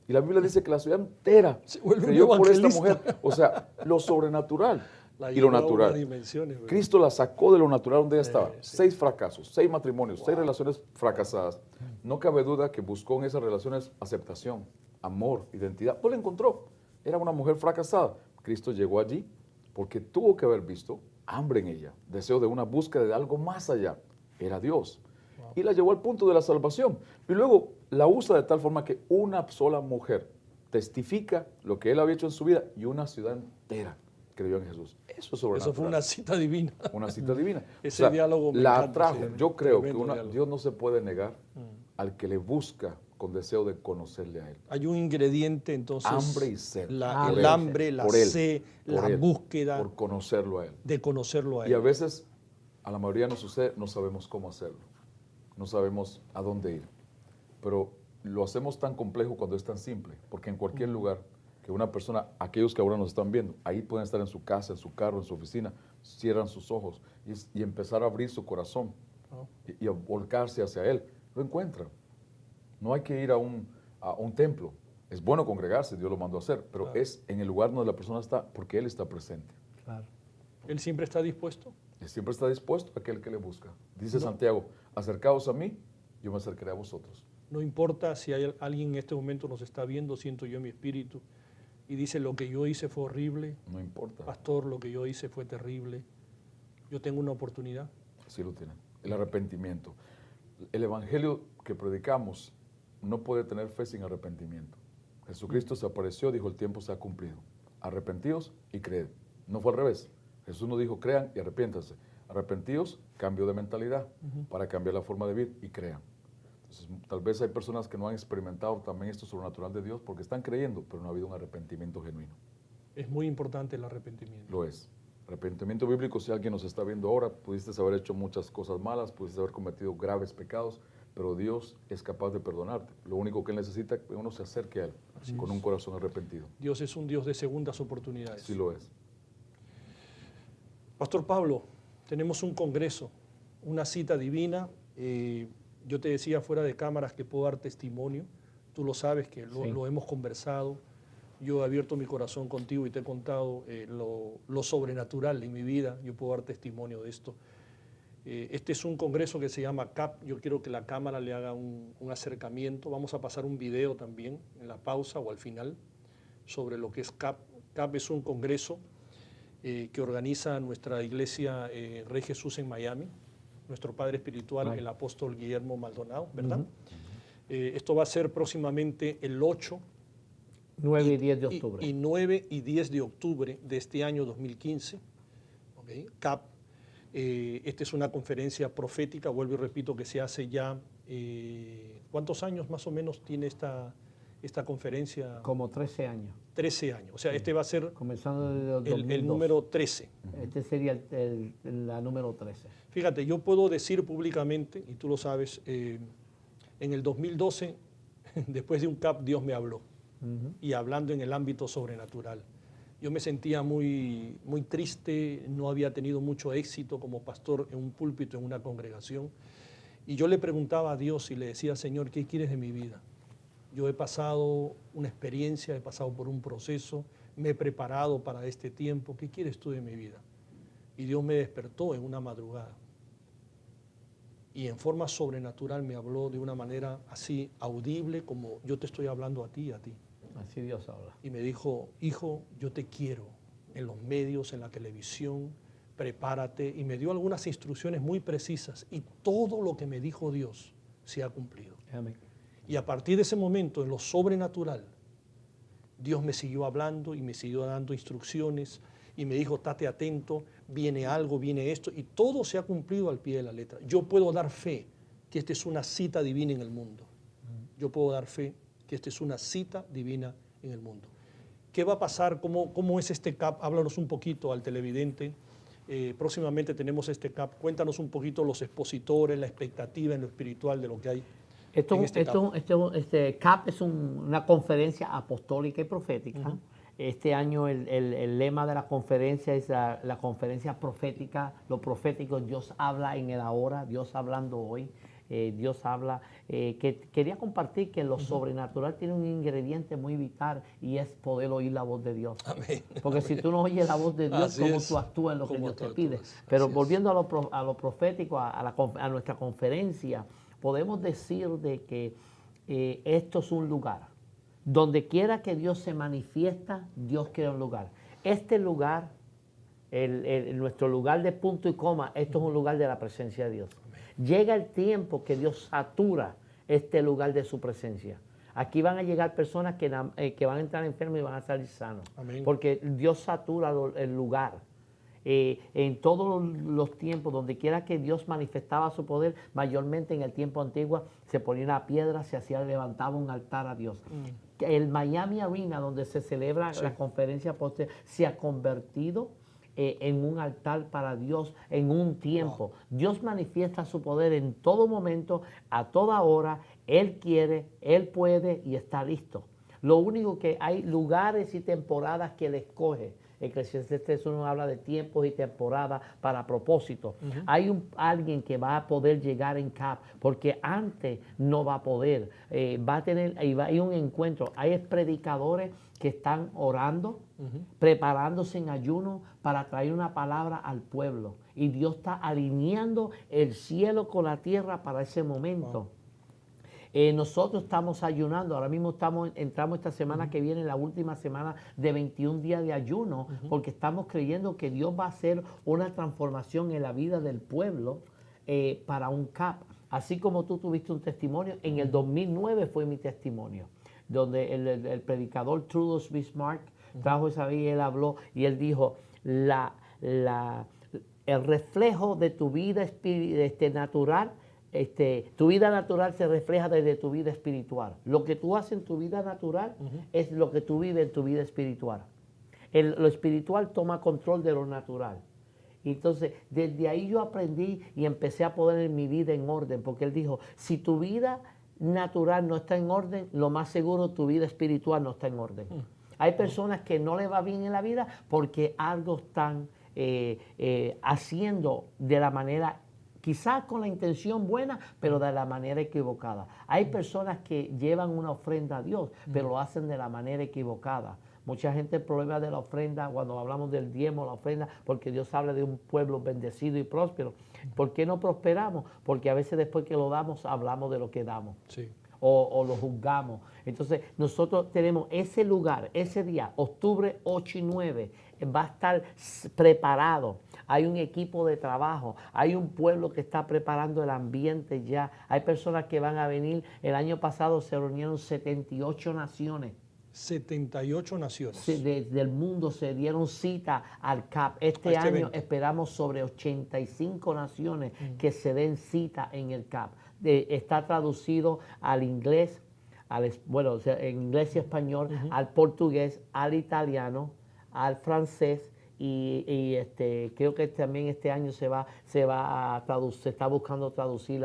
Y la Biblia dice que la ciudad entera se vuelve creyó un por esta evangelista. mujer. O sea, lo sobrenatural La y llevó lo a unas natural. dimensiones, ¿verdad? Cristo la sacó de lo natural donde ella estaba. Sí. 6 fracasos, 6 matrimonios, 6 relaciones fracasadas. No cabe duda que buscó en esas relaciones aceptación, amor, identidad. No la encontró. Era una mujer fracasada. Cristo llegó allí porque tuvo que haber visto hambre en ella, deseo de una búsqueda de algo más allá. Era Dios. Y la llevó al punto de la salvación. Y luego la usa de tal forma que una sola mujer testifica lo que él había hecho en su vida y una ciudad entera creyó en Jesús. Eso es sobrenatural. Eso fue una cita divina. Una cita divina. Ese diálogo me la encanta, atrajo. sí. Yo creo que Tremendo diálogo. Dios no se puede negar al que le busca con deseo de conocerle a Él. Hay un ingrediente entonces. Hambre y sed. El Por él, hambre, la por él, sed, por la él, búsqueda por conocerlo a Él. de conocerlo a él. Y a veces, a la mayoría nos sucede, no sabemos cómo hacerlo. No sabemos a dónde ir. Pero lo hacemos tan complejo cuando es tan simple. Porque en cualquier lugar que una persona, aquellos que ahora nos están viendo, ahí pueden estar en su casa, en su carro, en su oficina, cierran sus ojos y empezar a abrir su corazón y a volcarse hacia Él. Lo encuentran. No hay que ir a un templo. Es bueno congregarse, Dios lo mandó a hacer, pero es en el lugar donde la persona está porque Él está presente. Claro. Él siempre está dispuesto. Él siempre está dispuesto a aquel que le busca. Dice Santiago, acercaos a mí, yo me acercaré a vosotros. No importa si hay alguien en este momento nos está viendo, siento yo en mi espíritu, y dice, lo que yo hice fue horrible. No importa. Pastor, lo que yo hice fue terrible. Yo tengo una oportunidad. Así lo tienen. El arrepentimiento. El evangelio que predicamos no puede tener fe sin arrepentimiento. Jesucristo se apareció, dijo, el tiempo se ha cumplido. Arrepentíos y creed. No fue al revés. Jesús no dijo, crean y arrepiéntanse. Arrepentíos, cambio de mentalidad para cambiar la forma de vivir y crean. Entonces, tal vez hay personas que no han experimentado también esto sobrenatural de Dios porque están creyendo, pero no ha habido un arrepentimiento genuino. Es muy importante el arrepentimiento. Lo es. Arrepentimiento bíblico, si alguien nos está viendo ahora, pudiste haber hecho muchas cosas malas, pudiste haber cometido graves pecados, pero Dios es capaz de perdonarte. Lo único que Él necesita es que uno se acerque a Él con un corazón arrepentido. Dios es un Dios de segundas oportunidades. Sí lo es. Pastor Pablo, tenemos un congreso, una cita divina. Yo te decía fuera de cámaras que puedo dar testimonio. Tú lo sabes que lo hemos conversado. Yo he abierto mi corazón contigo y te he contado lo sobrenatural en mi vida. Yo puedo dar testimonio de esto. Este es un congreso que se llama CAP. Yo quiero que la cámara le haga un acercamiento. Vamos a pasar un video también en la pausa o al final sobre lo que es CAP. CAP es un congreso que organiza nuestra iglesia Rey Jesús en Miami, nuestro padre espiritual, el apóstol Guillermo Maldonado, ¿verdad? Esto va a ser próximamente el 8, 9 y 10 de octubre. Y 9 y 10 de octubre de este año 2015. ¿Okay? CAP. Esta es una conferencia profética, vuelvo y repito, que se hace ya. ¿Cuántos años más o menos tiene esta conferencia? Como 13 años. 13 años. O sea, este va a ser Comenzando desde el 2002. el número 13. Este sería la número 13. Fíjate, yo puedo decir públicamente, y tú lo sabes, en el 2012, después de un CAP, Dios me habló. Y hablando en el ámbito sobrenatural. Yo me sentía muy triste, no había tenido mucho éxito como pastor en un púlpito, en una congregación. Y yo le preguntaba a Dios y le decía, Señor, ¿qué quieres de mi vida? Yo he pasado una experiencia, he pasado por un proceso, me he preparado para este tiempo, ¿qué quieres tú de mi vida? Y Dios me despertó en una madrugada. Y en forma sobrenatural me habló de una manera así audible como yo te estoy hablando a ti y a ti. Así Dios habla. Y me dijo, hijo, yo te quiero en los medios, en la televisión, prepárate. Y me dio algunas instrucciones muy precisas. Y todo lo que me dijo Dios se ha cumplido. Amén. Y a partir de ese momento, en lo sobrenatural, Dios me siguió hablando y me siguió dando instrucciones y me dijo, estate atento, viene algo, viene esto, y todo se ha cumplido al pie de la letra. Yo puedo dar fe que esta es una cita divina en el mundo. Yo puedo dar fe que esta es una cita divina en el mundo. ¿Qué va a pasar? ¿Cómo es este CAP? Háblanos un poquito al televidente. Próximamente tenemos este CAP. Cuéntanos un poquito los expositores, la expectativa en lo espiritual de lo que hay. Este CAP es una conferencia apostólica y profética. Este año el lema de la conferencia es la conferencia profética. Lo profético, Dios habla en el ahora, Dios hablando hoy. Dios habla. Quería compartir que lo sobrenatural tiene un ingrediente muy vital y es poder oír la voz de Dios. Amén. Porque si tú no oyes la voz de Dios, Así ¿cómo es. tú actúas en lo que ¿Cómo Dios te tú pide? actúas? Pero Así es. volviendo a lo profético, a nuestra conferencia, podemos decir de que esto es un lugar. Donde quiera que Dios se manifiesta, Dios crea un lugar. Este lugar, nuestro lugar de punto y coma, esto es un lugar de la presencia de Dios. Llega el tiempo que Dios satura este lugar de su presencia. Aquí van a llegar personas que van a entrar enfermos y van a salir sanos. Amén. Porque Dios satura el lugar. En todos los tiempos, donde quiera que Dios manifestaba su poder, mayormente en el tiempo antiguo, se ponía una piedra, levantaba un altar a Dios. El Miami Arena, donde se celebra la conferencia posterior, se ha convertido en un altar para Dios en un tiempo. Wow. Dios manifiesta su poder en todo momento, a toda hora. Él quiere, Él puede y está listo. Lo único que hay lugares y temporadas que Él escoge. Eclesiastés 1 habla de tiempos y temporadas para propósitos. Hay alguien que va a poder llegar en CAP, porque antes no va a poder. Hay un encuentro. Hay predicadores que están orando, preparándose en ayuno para traer una palabra al pueblo. Y Dios está alineando el cielo con la tierra para ese momento. Wow. Nosotros estamos ayunando, ahora mismo entramos esta semana que viene, la última semana de 21 días de ayuno, porque estamos creyendo que Dios va a hacer una transformación en la vida del pueblo para un CAP. Así como tú tuviste un testimonio, en el 2009 fue mi testimonio, donde el predicador Trudeau Bismarck trajo esa vida y él habló y él dijo, el reflejo de tu vida natural, tu vida natural se refleja desde tu vida espiritual. Lo que tú haces en tu vida natural es lo que tú vives en tu vida espiritual. Lo espiritual toma control de lo natural. Entonces, desde ahí yo aprendí y empecé a poner mi vida en orden, porque él dijo, si tu vida natural no está en orden, lo más seguro tu vida espiritual no está en orden. Hay personas que no les va bien en la vida porque algo están haciendo de la manera quizás con la intención buena, pero de la manera equivocada. Hay personas que llevan una ofrenda a Dios, pero lo hacen de la manera equivocada. Mucha gente el problema de la ofrenda, cuando hablamos del diezmo, la ofrenda, porque Dios habla de un pueblo bendecido y próspero. ¿Por qué no prosperamos? Porque a veces después que lo damos, hablamos de lo que damos. Sí. O lo juzgamos. Entonces, nosotros tenemos ese lugar, ese día, octubre 8 y 9, va a estar preparado. Hay un equipo de trabajo, hay un pueblo que está preparando el ambiente ya. Hay personas que van a venir. El año pasado se reunieron 78 naciones. 78 naciones. Del mundo se dieron cita al CAP. Este año evento. Esperamos sobre 85 naciones que se den cita en el CAP. Está traducido al inglés, en inglés y español, al portugués, al italiano, al francés y creo que también este año se está buscando traducir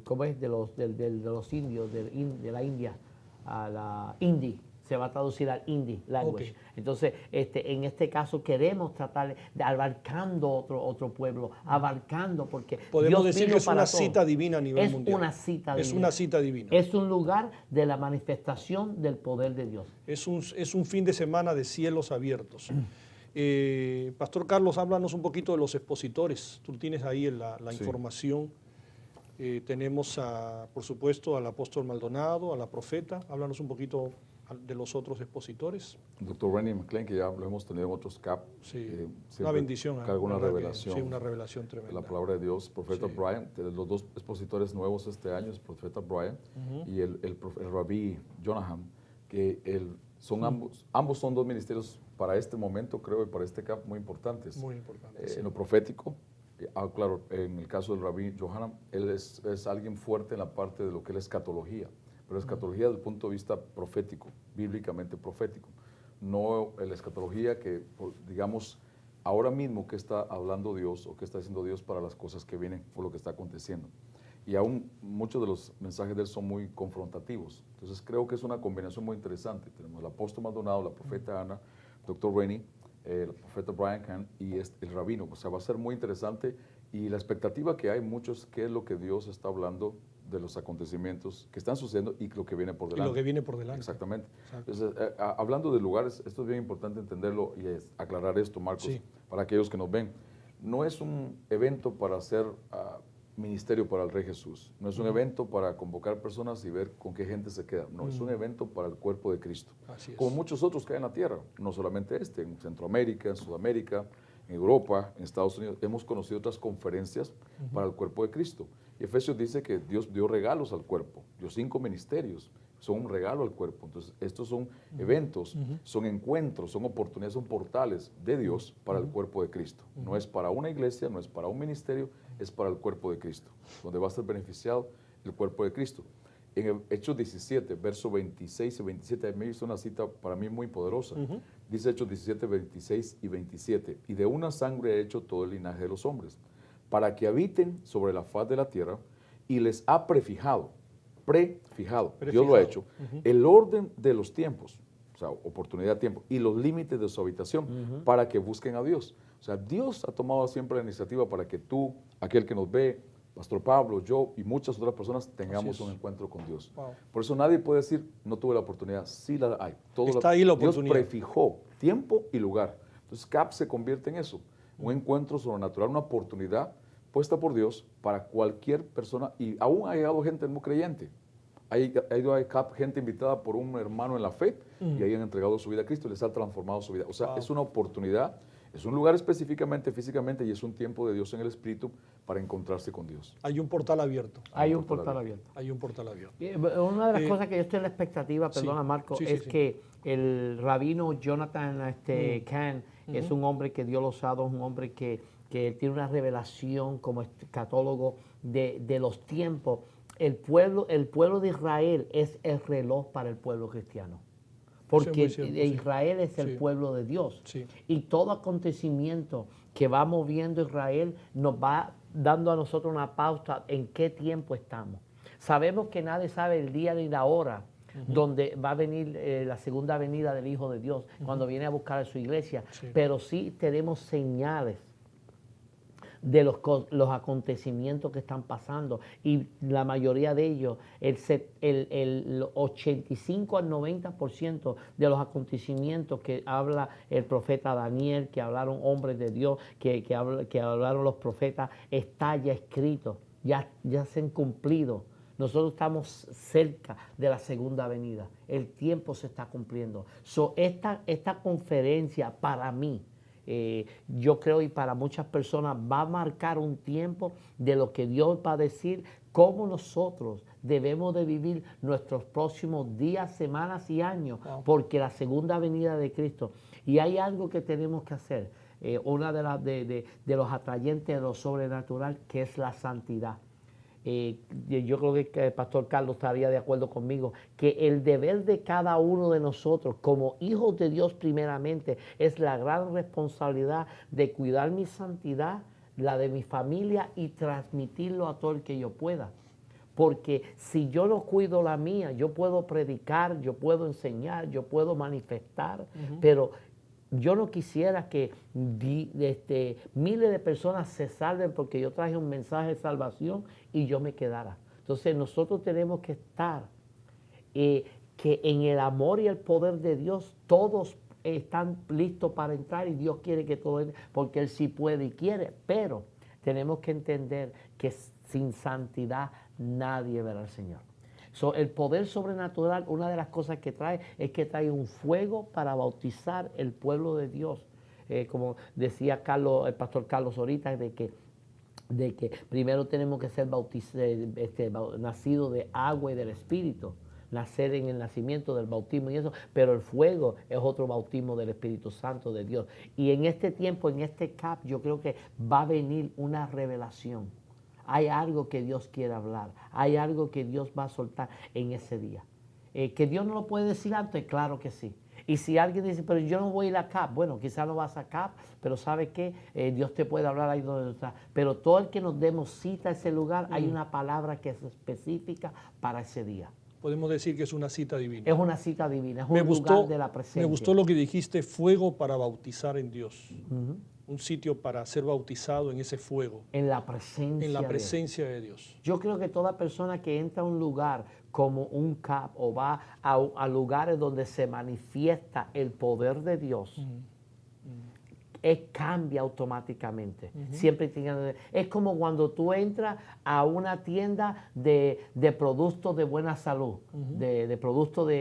¿cómo es? De los indios, de la India, a la hindi. se va a traducir al Hindi language. Ok. Entonces, en este caso queremos tratar de abarcando otro pueblo, abarcando porque Podemos Dios decir vino que es para una todos. cita divina a nivel Es mundial. una cita divina. Es una cita divina. Es un lugar de la manifestación del poder de Dios. Es un fin de semana de cielos abiertos. Pastor Carlos, háblanos un poquito de los expositores. Tú tienes ahí la Sí. información. Tenemos, por supuesto, al apóstol Maldonado, a la profeta. Háblanos un poquito de los otros expositores. Dr. Rennie McLean, que ya lo hemos tenido en otros CAP. Sí, una siempre bendición. carga una ¿verdad? revelación. Sí, una revelación De tremenda. la palabra de Dios, profeta Sí. Brian, los dos expositores nuevos este año, es profeta Brian y el rabí Jonathan, que son ambos son dos ministerios para este momento, creo, y para este CAP muy importantes. Muy importante. Sí. En lo profético, claro, en el caso del rabí Johanan, él es alguien fuerte en la parte de lo que es la escatología, pero la escatología desde el punto de vista profético, bíblicamente profético, no la escatología que, digamos, ahora mismo que está hablando Dios o que está haciendo Dios para las cosas que vienen o lo que está aconteciendo. Y aún muchos de los mensajes de él son muy confrontativos. Entonces creo que es una combinación muy interesante. Tenemos al apóstol Maldonado, la profeta Ana, Dr. Rennie, el profeta Brian Kahn y el rabino. O sea, va a ser muy interesante y la expectativa que hay muchos, qué es lo que Dios está hablando de los acontecimientos que están sucediendo y lo que viene por Y delante. lo que viene por delante. Exactamente. Exacto. Entonces, hablando de lugares, esto es bien importante entenderlo y aclarar esto, Marcos, Sí. para aquellos que nos ven. No es un evento para hacer ministerio para el Rey Jesús. No es un evento para convocar personas y ver con qué gente se queda. No, es un evento para el cuerpo de Cristo. Así es. Como muchos otros que hay en la tierra, no solamente en Centroamérica, en Sudamérica, en Europa, en Estados Unidos, hemos conocido otras conferencias para el cuerpo de Cristo. Y Efesios dice que Dios dio regalos al cuerpo, dio 5 ministerios, son un regalo al cuerpo. Entonces, estos son eventos, son encuentros, son oportunidades, son portales de Dios para el cuerpo de Cristo. No es para una iglesia, no es para un ministerio, es para el cuerpo de Cristo, donde va a ser beneficiado el cuerpo de Cristo. En Hechos 17, versos 26 y 27, a mí es una cita para mí muy poderosa. Dice Hechos 17, 26 y 27, y de una sangre ha hecho todo el linaje de los hombres, para que habiten sobre la faz de la tierra, y les ha prefijado, Dios lo ha hecho, el orden de los tiempos, o sea, oportunidad de tiempo, y los límites de su habitación, para que busquen a Dios. O sea, Dios ha tomado siempre la iniciativa para que tú, aquel que nos ve, Pastor Pablo, yo y muchas otras personas tengamos un encuentro con Dios. Wow. Por eso nadie puede decir, no tuve la oportunidad. Sí la hay. Está ahí la oportunidad. Dios prefijó tiempo y lugar. Entonces CAP se convierte en eso, un encuentro sobrenatural, una oportunidad puesta por Dios para cualquier persona. Y aún ha llegado gente no creyente. Ha ido a CAP gente invitada por un hermano en la fe y ahí han entregado su vida a Cristo y les ha transformado su vida. O sea, es una oportunidad. Es un lugar específicamente, físicamente, y es un tiempo de Dios en el Espíritu para encontrarse con Dios. Hay un portal abierto. Hay un portal abierto. Hay un portal abierto. Una de las cosas que yo estoy en la expectativa, perdona Marco, sí, es sí. que el rabino Jonathan Kahn es un hombre que Dios lo ha usado, es un hombre que tiene una revelación como católogo de los tiempos. El pueblo de Israel es el reloj para el pueblo cristiano. Porque Eso es muy cierto, Israel es el Sí. pueblo de Dios. Sí. Y todo acontecimiento que va moviendo Israel nos va dando a nosotros una pauta en qué tiempo estamos. Sabemos que nadie sabe el día ni la hora donde va a venir la segunda venida del Hijo de Dios, cuando viene a buscar a su iglesia, Sí. pero sí tenemos señales de los acontecimientos que están pasando, y la mayoría de ellos, el 85 al 90% de los acontecimientos que habla el profeta Daniel, que hablaron hombres de Dios, que hablaron los profetas, está ya escrito, ya se han cumplido. Nosotros estamos cerca de la segunda venida, el tiempo se está cumpliendo. Esta conferencia para mí, yo creo, y para muchas personas, va a marcar un tiempo de lo que Dios va a decir, cómo nosotros debemos de vivir nuestros próximos días, semanas y años, porque la segunda venida de Cristo. Y hay algo que tenemos que hacer, una de los atrayentes de lo sobrenatural, que es la santidad. Yo creo que el pastor Carlos estaría de acuerdo conmigo, que el deber de cada uno de nosotros como hijos de Dios primeramente es la gran responsabilidad de cuidar mi santidad, la de mi familia, y transmitirlo a todo el que yo pueda. Porque si yo no cuido la mía, yo puedo predicar, yo puedo enseñar, yo puedo manifestar, pero yo no quisiera que miles de personas se salven porque yo traje un mensaje de salvación y yo me quedara. Entonces nosotros tenemos que estar, que en el amor y el poder de Dios todos están listos para entrar y Dios quiere que todos entren, porque Él sí puede y quiere, pero tenemos que entender que sin santidad nadie verá al Señor. El poder sobrenatural, una de las cosas que trae es que trae un fuego para bautizar el pueblo de Dios. Como decía el pastor Carlos ahorita, de que primero tenemos que ser nacidos de agua y del Espíritu, nacer en el nacimiento del bautismo y eso, pero el fuego es otro bautismo del Espíritu Santo de Dios. Y en este tiempo, en este CAP, yo creo que va a venir una revelación. Hay algo que Dios quiere hablar, hay algo que Dios va a soltar en ese día. ¿Que Dios no lo puede decir antes? Claro que sí. Y si alguien dice, pero yo no voy a ir a CAP, bueno, quizás no vas a CAP, pero ¿sabe qué? Dios te puede hablar ahí donde está. Pero todo el que nos demos cita a ese lugar, hay una palabra que es específica para ese día. Podemos decir que es una cita divina. Es una cita divina, es un lugar de la presencia. Me gustó lo que dijiste, fuego para bautizar en Dios. Un sitio para ser bautizado en ese fuego. En la presencia. En la presencia de Dios. Yo creo que toda persona que entra a un lugar como un CAP o va a lugares donde se manifiesta el poder de Dios, cambia automáticamente. Siempre es como cuando tú entras a una tienda de productos de buena salud, de productos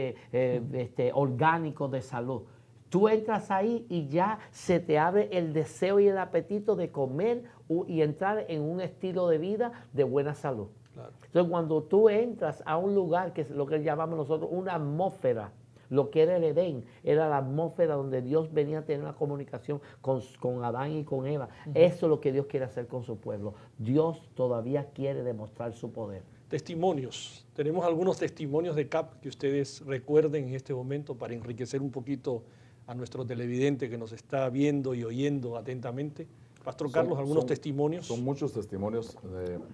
orgánicos de salud. Tú entras ahí y ya se te abre el deseo y el apetito de comer y entrar en un estilo de vida de buena salud. Claro. Entonces, cuando tú entras a un lugar que es lo que llamamos nosotros una atmósfera, lo que era el Edén, era la atmósfera donde Dios venía a tener una comunicación con Adán y con Eva. Eso es lo que Dios quiere hacer con su pueblo. Dios todavía quiere demostrar su poder. Testimonios. Tenemos algunos testimonios de CAP que ustedes recuerden en este momento para enriquecer un poquito a nuestro televidente que nos está viendo y oyendo atentamente. Pastor Carlos, algunos testimonios. Son muchos testimonios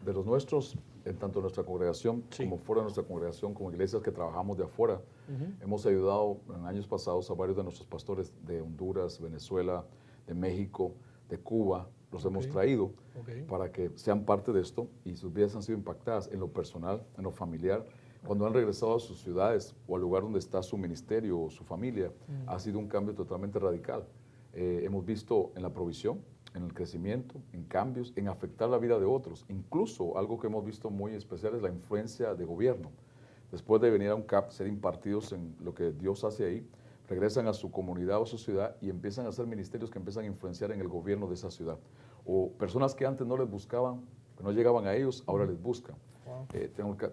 de los nuestros, en tanto nuestra congregación como fuera de nuestra congregación, como iglesias que trabajamos de afuera. Hemos ayudado en años pasados a varios de nuestros pastores de Honduras, Venezuela, de México, de Cuba. Los hemos traído para que sean parte de esto y sus vidas han sido impactadas en lo personal, en lo familiar. Cuando han regresado a sus ciudades o al lugar donde está su ministerio o su familia, ha sido un cambio totalmente radical. Hemos visto en la provisión, en el crecimiento, en cambios, en afectar la vida de otros. Incluso algo que hemos visto muy especial es la influencia de gobierno. Después de venir a un CAP, ser impartidos en lo que Dios hace ahí, regresan a su comunidad o a su ciudad y empiezan a hacer ministerios que empiezan a influenciar en el gobierno de esa ciudad. O personas que antes no les buscaban, que no llegaban a ellos, ahora les buscan.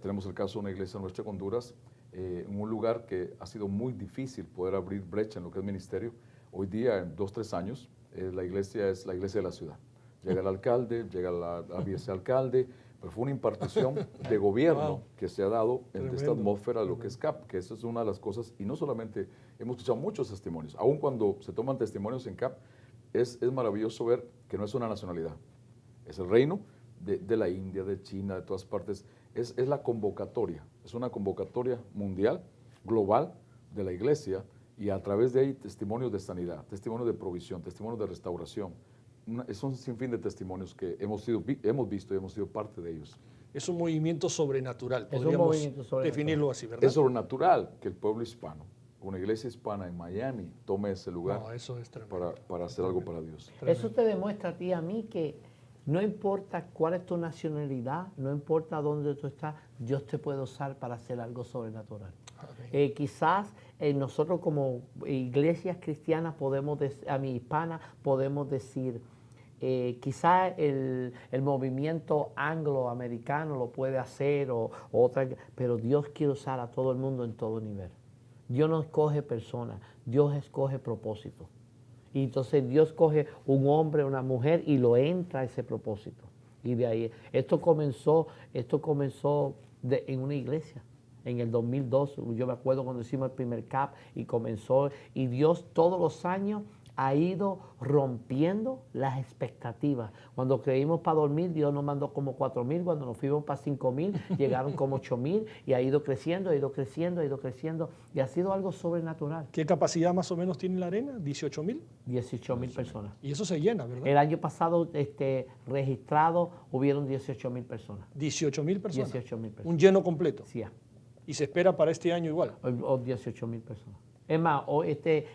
Tenemos el caso de una iglesia nuestra en Honduras, en un lugar que ha sido muy difícil poder abrir brecha en lo que es ministerio. Hoy día, en 2-3 años, la iglesia es la iglesia de la ciudad. Llega el alcalde, llega la vicealcalde, pero fue una impartición de gobierno que se ha dado en esta atmósfera de lo que es CAP, que eso es una de las cosas, y no solamente, hemos escuchado muchos testimonios, aun cuando se toman testimonios en CAP, es maravilloso ver que no es una nacionalidad, es el reino de la India, de China, de todas partes, es la convocatoria, es una convocatoria mundial, global, de la iglesia, y a través de ahí testimonios de sanidad, testimonios de provisión, testimonios de restauración. Es un sinfín de testimonios que hemos visto y hemos sido parte de ellos. Es un movimiento sobrenatural, podríamos definirlo así, ¿verdad? Es sobrenatural que el pueblo hispano, una iglesia hispana en Miami, tome ese lugar eso es para hacer algo para Dios. Eso te demuestra a ti y a mí que no importa cuál es tu nacionalidad, no importa dónde tú estás, Dios te puede usar para hacer algo sobrenatural. Quizás nosotros como iglesias cristianas hispanas podemos decir, quizás el movimiento angloamericano lo puede hacer o otra, pero Dios quiere usar a todo el mundo en todo nivel. Dios no escoge personas, Dios escoge propósito. Y entonces Dios coge un hombre, una mujer y lo entra a ese propósito. Y de ahí, esto comenzó en una iglesia. En el 2002, yo me acuerdo cuando hicimos el primer CAP y comenzó, y Dios todos los años ha ido rompiendo las expectativas. Cuando creímos para dormir, Dios nos mandó como 4,000, cuando nos fuimos para 5,000, llegaron como 8,000 y ha ido creciendo, ha ido creciendo, ha ido creciendo y ha sido algo sobrenatural. ¿Qué capacidad más o menos tiene la arena? ¿18,000? 18,000 personas. Y eso se llena, ¿verdad? El año pasado registrado hubieron 18,000 personas. 18,000 personas. 18,000 personas. Un lleno completo. Sí, Y se espera para este año igual. o 18,000 personas. Es más,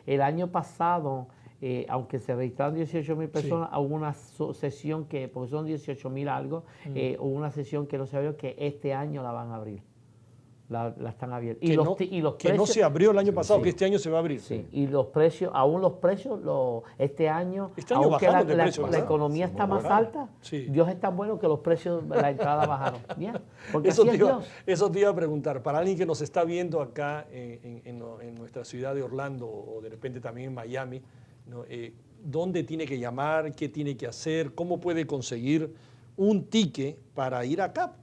el año pasado, aunque se registraron 18,000 personas, hubo una sesión porque son 18,000 algo, hubo una sesión que no se abrió, que este año la van a abrir. La están abiertos. Que, que no se abrió el año pasado, que este año se va a abrir. Sí, y los precios, aún los precios, este año aunque la economía está más alta, sí. Dios es tan bueno que los precios de la entrada bajaron. Bien, porque eso así es Dios. Eso te iba a preguntar, para alguien que nos está viendo acá en nuestra ciudad de Orlando o de repente también en Miami, ¿no? ¿Dónde tiene que llamar? ¿Qué tiene que hacer? ¿Cómo puede conseguir un ticket para ir acá?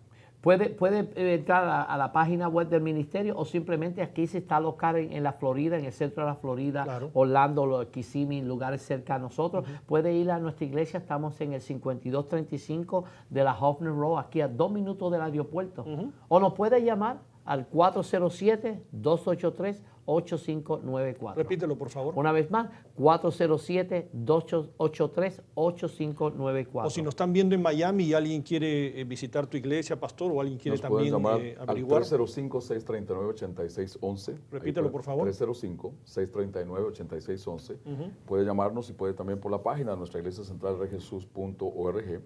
Puede entrar a la página web del ministerio o simplemente aquí se está local en la Florida, en el centro de la Florida, claro. Orlando, Kissimmee, lugares cerca a nosotros. Puede ir a nuestra iglesia, estamos en el 5235 de la Hoffman Road, aquí a 2 minutos del aeropuerto. O nos puede llamar al 407-283-8594. Repítelo, por favor. Una vez más, 407-283-8594. O si nos están viendo en Miami y alguien quiere visitar tu iglesia, pastor, o alguien quiere Nos también llamar averiguar. al 305-639-8611. Repítelo, por favor. 305-639-8611. Puede llamarnos y puede también por la página de nuestra iglesia central rejesus.org.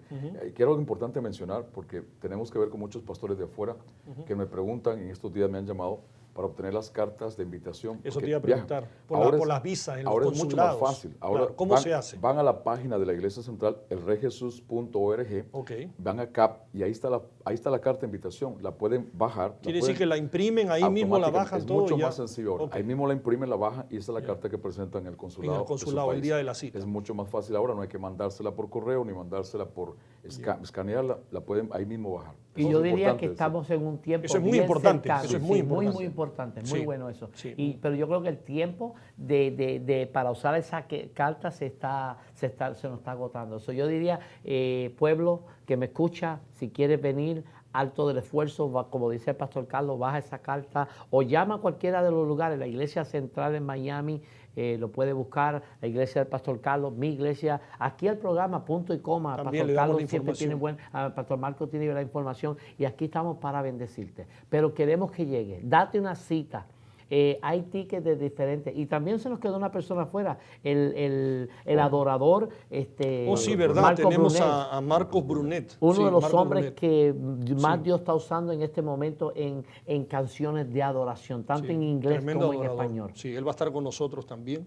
Quiero algo importante mencionar porque tenemos que ver con muchos pastores de afuera que me preguntan, y en estos días me han llamado para obtener las cartas de invitación. Eso te iba a preguntar, por las visas en los consulados. Ahora es mucho más fácil. Ahora claro. ¿Cómo se hace? Van a la página de la iglesia central, elrejesus.org, van a CAP y ahí está la carta de invitación. La pueden bajar. Quiere decir que la imprimen, ahí mismo la bajan todo. Es mucho más sencillo ahora. Ahí mismo la imprimen, la bajan y esa es la carta que presentan en el consulado. En el consulado, el día de la cita. Es mucho más fácil ahora, no hay que mandársela por correo ni mandársela por escanearla, la pueden ahí mismo bajar. Y yo diría que estamos en un tiempo eso es muy importante, cercano. eso es muy importante. Muy importante, muy bueno eso. Sí. Pero yo creo que el tiempo para usar esa carta se nos está agotando. Yo diría, pueblo que me escucha, si quieres venir, Alto del Esfuerzo, como dice el pastor Carlos, baja esa carta o llama a cualquiera de los lugares, la iglesia central en Miami, lo puede buscar, la iglesia del pastor Carlos, mi iglesia, aquí el programa Punto y Coma, también pastor Carlos siempre tiene pastor Marco tiene la información y aquí estamos para bendecirte, pero queremos que llegue, date una cita. Hay tickets de diferentes. Y también se nos quedó una persona afuera, el adorador. Sí, ¿verdad? Marcos tenemos Brunet, a Marcos Brunet. uno de los Marcos hombres Brunet. que más Dios está usando en este momento en canciones de adoración, tanto en inglés tremendo como adorador. en español. Sí, él va a estar con nosotros también.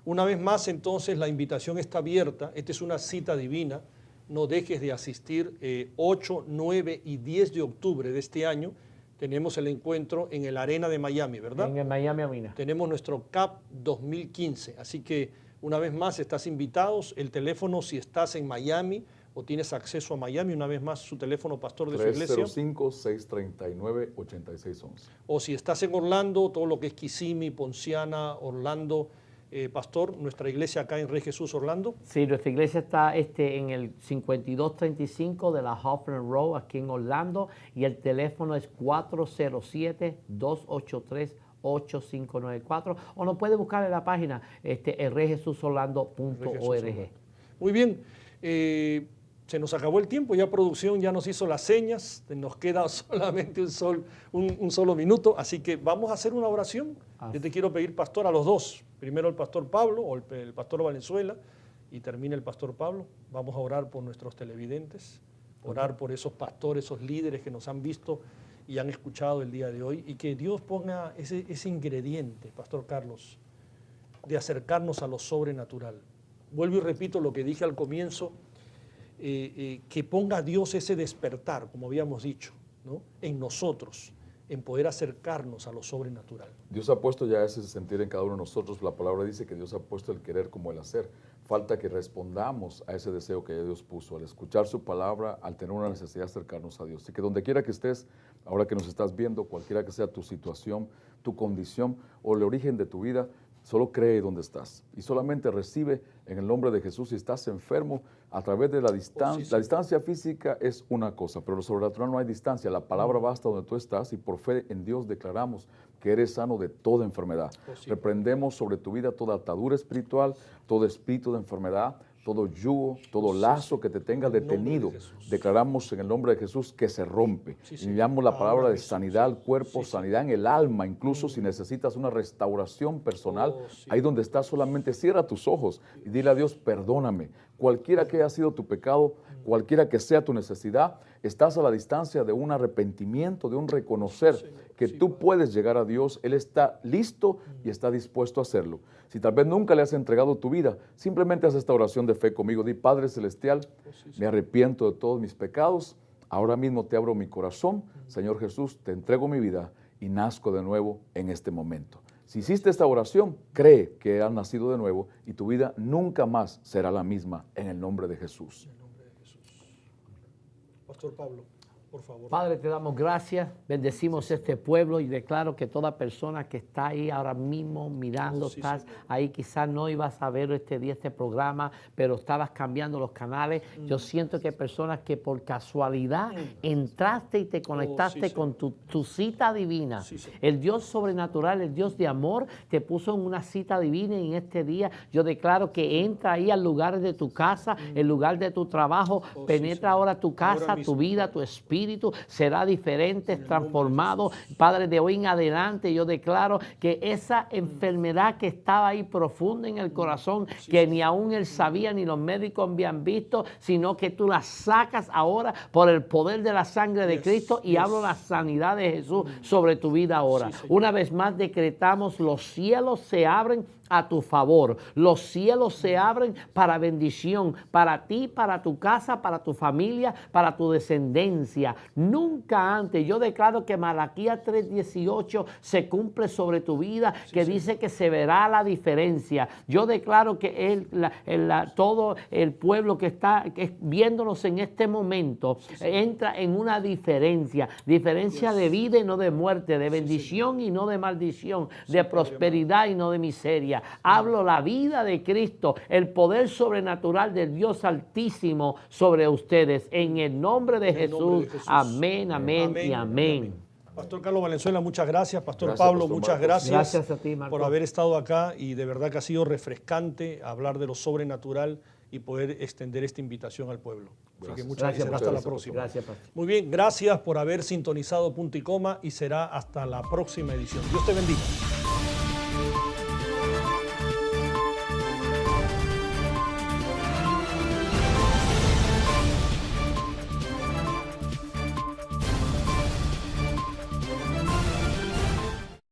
Una vez más, entonces, la invitación está abierta. Esta es una cita divina. No dejes de asistir 8, 9 y 10 de octubre de este año. Tenemos el encuentro en el Arena de Miami, ¿verdad? En el Miami Arena. Tenemos nuestro CAP 2015. Así que, una vez más, estás invitados. El teléfono, si estás en Miami o tienes acceso a Miami, una vez más, su teléfono, pastor de su iglesia. 305-639-8611. O si estás en Orlando, todo lo que es Kissimmee, Ponciana, Orlando, pastor, nuestra iglesia acá en Rey Jesús Orlando. Sí, nuestra iglesia está en el 5235 de la Hoffman Road, aquí en Orlando, y el teléfono es 407-283-8594, o nos puede buscar en la página elreyjesusorlando.org. Muy bien, se nos acabó el tiempo, ya producción ya nos hizo las señas, nos queda solamente un solo minuto, así que vamos a hacer una oración. Yo te quiero pedir, pastor, a los dos, primero el pastor Pablo o el pastor Valenzuela y termina el pastor Pablo. Vamos a orar por nuestros televidentes, orar por esos pastores, esos líderes que nos han visto y han escuchado el día de hoy y que Dios ponga ese ingrediente, pastor Carlos, de acercarnos a lo sobrenatural. Vuelvo y repito lo que dije al comienzo, que ponga Dios ese despertar, como habíamos dicho, ¿no? En nosotros, en poder acercarnos a lo sobrenatural. Dios ha puesto ya ese sentir en cada uno de nosotros. La palabra dice que Dios ha puesto el querer como el hacer. Falta que respondamos a ese deseo que Dios puso, al escuchar su palabra, al tener una necesidad de acercarnos a Dios. Así que donde quiera que estés, ahora que nos estás viendo, cualquiera que sea tu situación, tu condición o el origen de tu vida, Solo cree donde estás y solamente recibe en el nombre de Jesús. Si estás enfermo, a través de la distancia, la distancia física es una cosa, pero lo sobrenatural no hay distancia. La palabra va hasta donde tú estás y por fe en Dios declaramos que eres sano de toda enfermedad. Reprendemos sobre tu vida toda atadura espiritual, todo espíritu de enfermedad, todo yugo, todo lazo que te tenga detenido. Declaramos en el nombre de Jesús que se rompe. Y enviamos la palabra de sanidad al cuerpo, sanidad en el alma, incluso si necesitas una restauración personal. Ahí donde estás, solamente cierra tus ojos y dile a Dios, perdóname. Cualquiera que haya sido tu pecado, cualquiera que sea tu necesidad, estás a la distancia de un arrepentimiento, de un reconocer que tú puedes llegar a Dios. Él está listo y está dispuesto a hacerlo. Si tal vez nunca le has entregado tu vida, simplemente haz esta oración de fe conmigo. Di, Padre Celestial, me arrepiento de todos mis pecados. Ahora mismo te abro mi corazón. Señor Jesús, te entrego mi vida y nazco de nuevo en este momento. Si hiciste esta oración, cree que has nacido de nuevo y tu vida nunca más será la misma en el nombre de Jesús. En el nombre de Jesús. Pastor Pablo, por favor. Padre, te damos gracias, bendecimos este pueblo y declaro que toda persona que está ahí ahora mismo mirando, estás ahí, quizás no ibas a ver este día este programa, pero estabas cambiando los canales. Yo siento que hay personas que por casualidad entraste y te conectaste con tu cita divina. El Dios sobrenatural, el Dios de amor, te puso en una cita divina y en este día yo declaro que entra ahí al lugar de tu casa, el lugar de tu trabajo, penetra ahora tu casa, tu vida, tu espíritu. Será diferente, transformado. Padre, de hoy en adelante yo declaro que esa enfermedad que estaba ahí profunda en el corazón, que ni aún él sabía, ni los médicos habían visto, sino que tú la sacas ahora por el poder de la sangre de Cristo y hablo la sanidad de Jesús sobre tu vida ahora. Una vez más decretamos, los cielos se abren a tu favor. Los cielos se abren para bendición, para ti, para tu casa, para tu familia, para tu descendencia. Nunca antes. Yo declaro que Malaquías 3:18 se cumple sobre tu vida, que dice que se verá la diferencia. Yo declaro que todo el pueblo que está viéndonos en este momento entra en una diferencia de vida y no de muerte, de bendición y no de maldición, de prosperidad y no de miseria. Hablo la vida de Cristo, el poder sobrenatural del Dios Altísimo sobre ustedes. En el nombre de Jesús. Amén, amén y amén. Pastor Carlos Valenzuela, muchas gracias. Pastor Pablo, Pastor muchas Marcos. gracias. Gracias a ti, Marcos, por haber estado acá y de verdad que ha sido refrescante hablar de lo sobrenatural y poder extender esta invitación al pueblo. Así que muchas gracias. Será hasta la próxima. Gracias, Pastor. Muy bien, gracias por haber sintonizado Punto y Coma y será hasta la próxima edición. Dios te bendiga.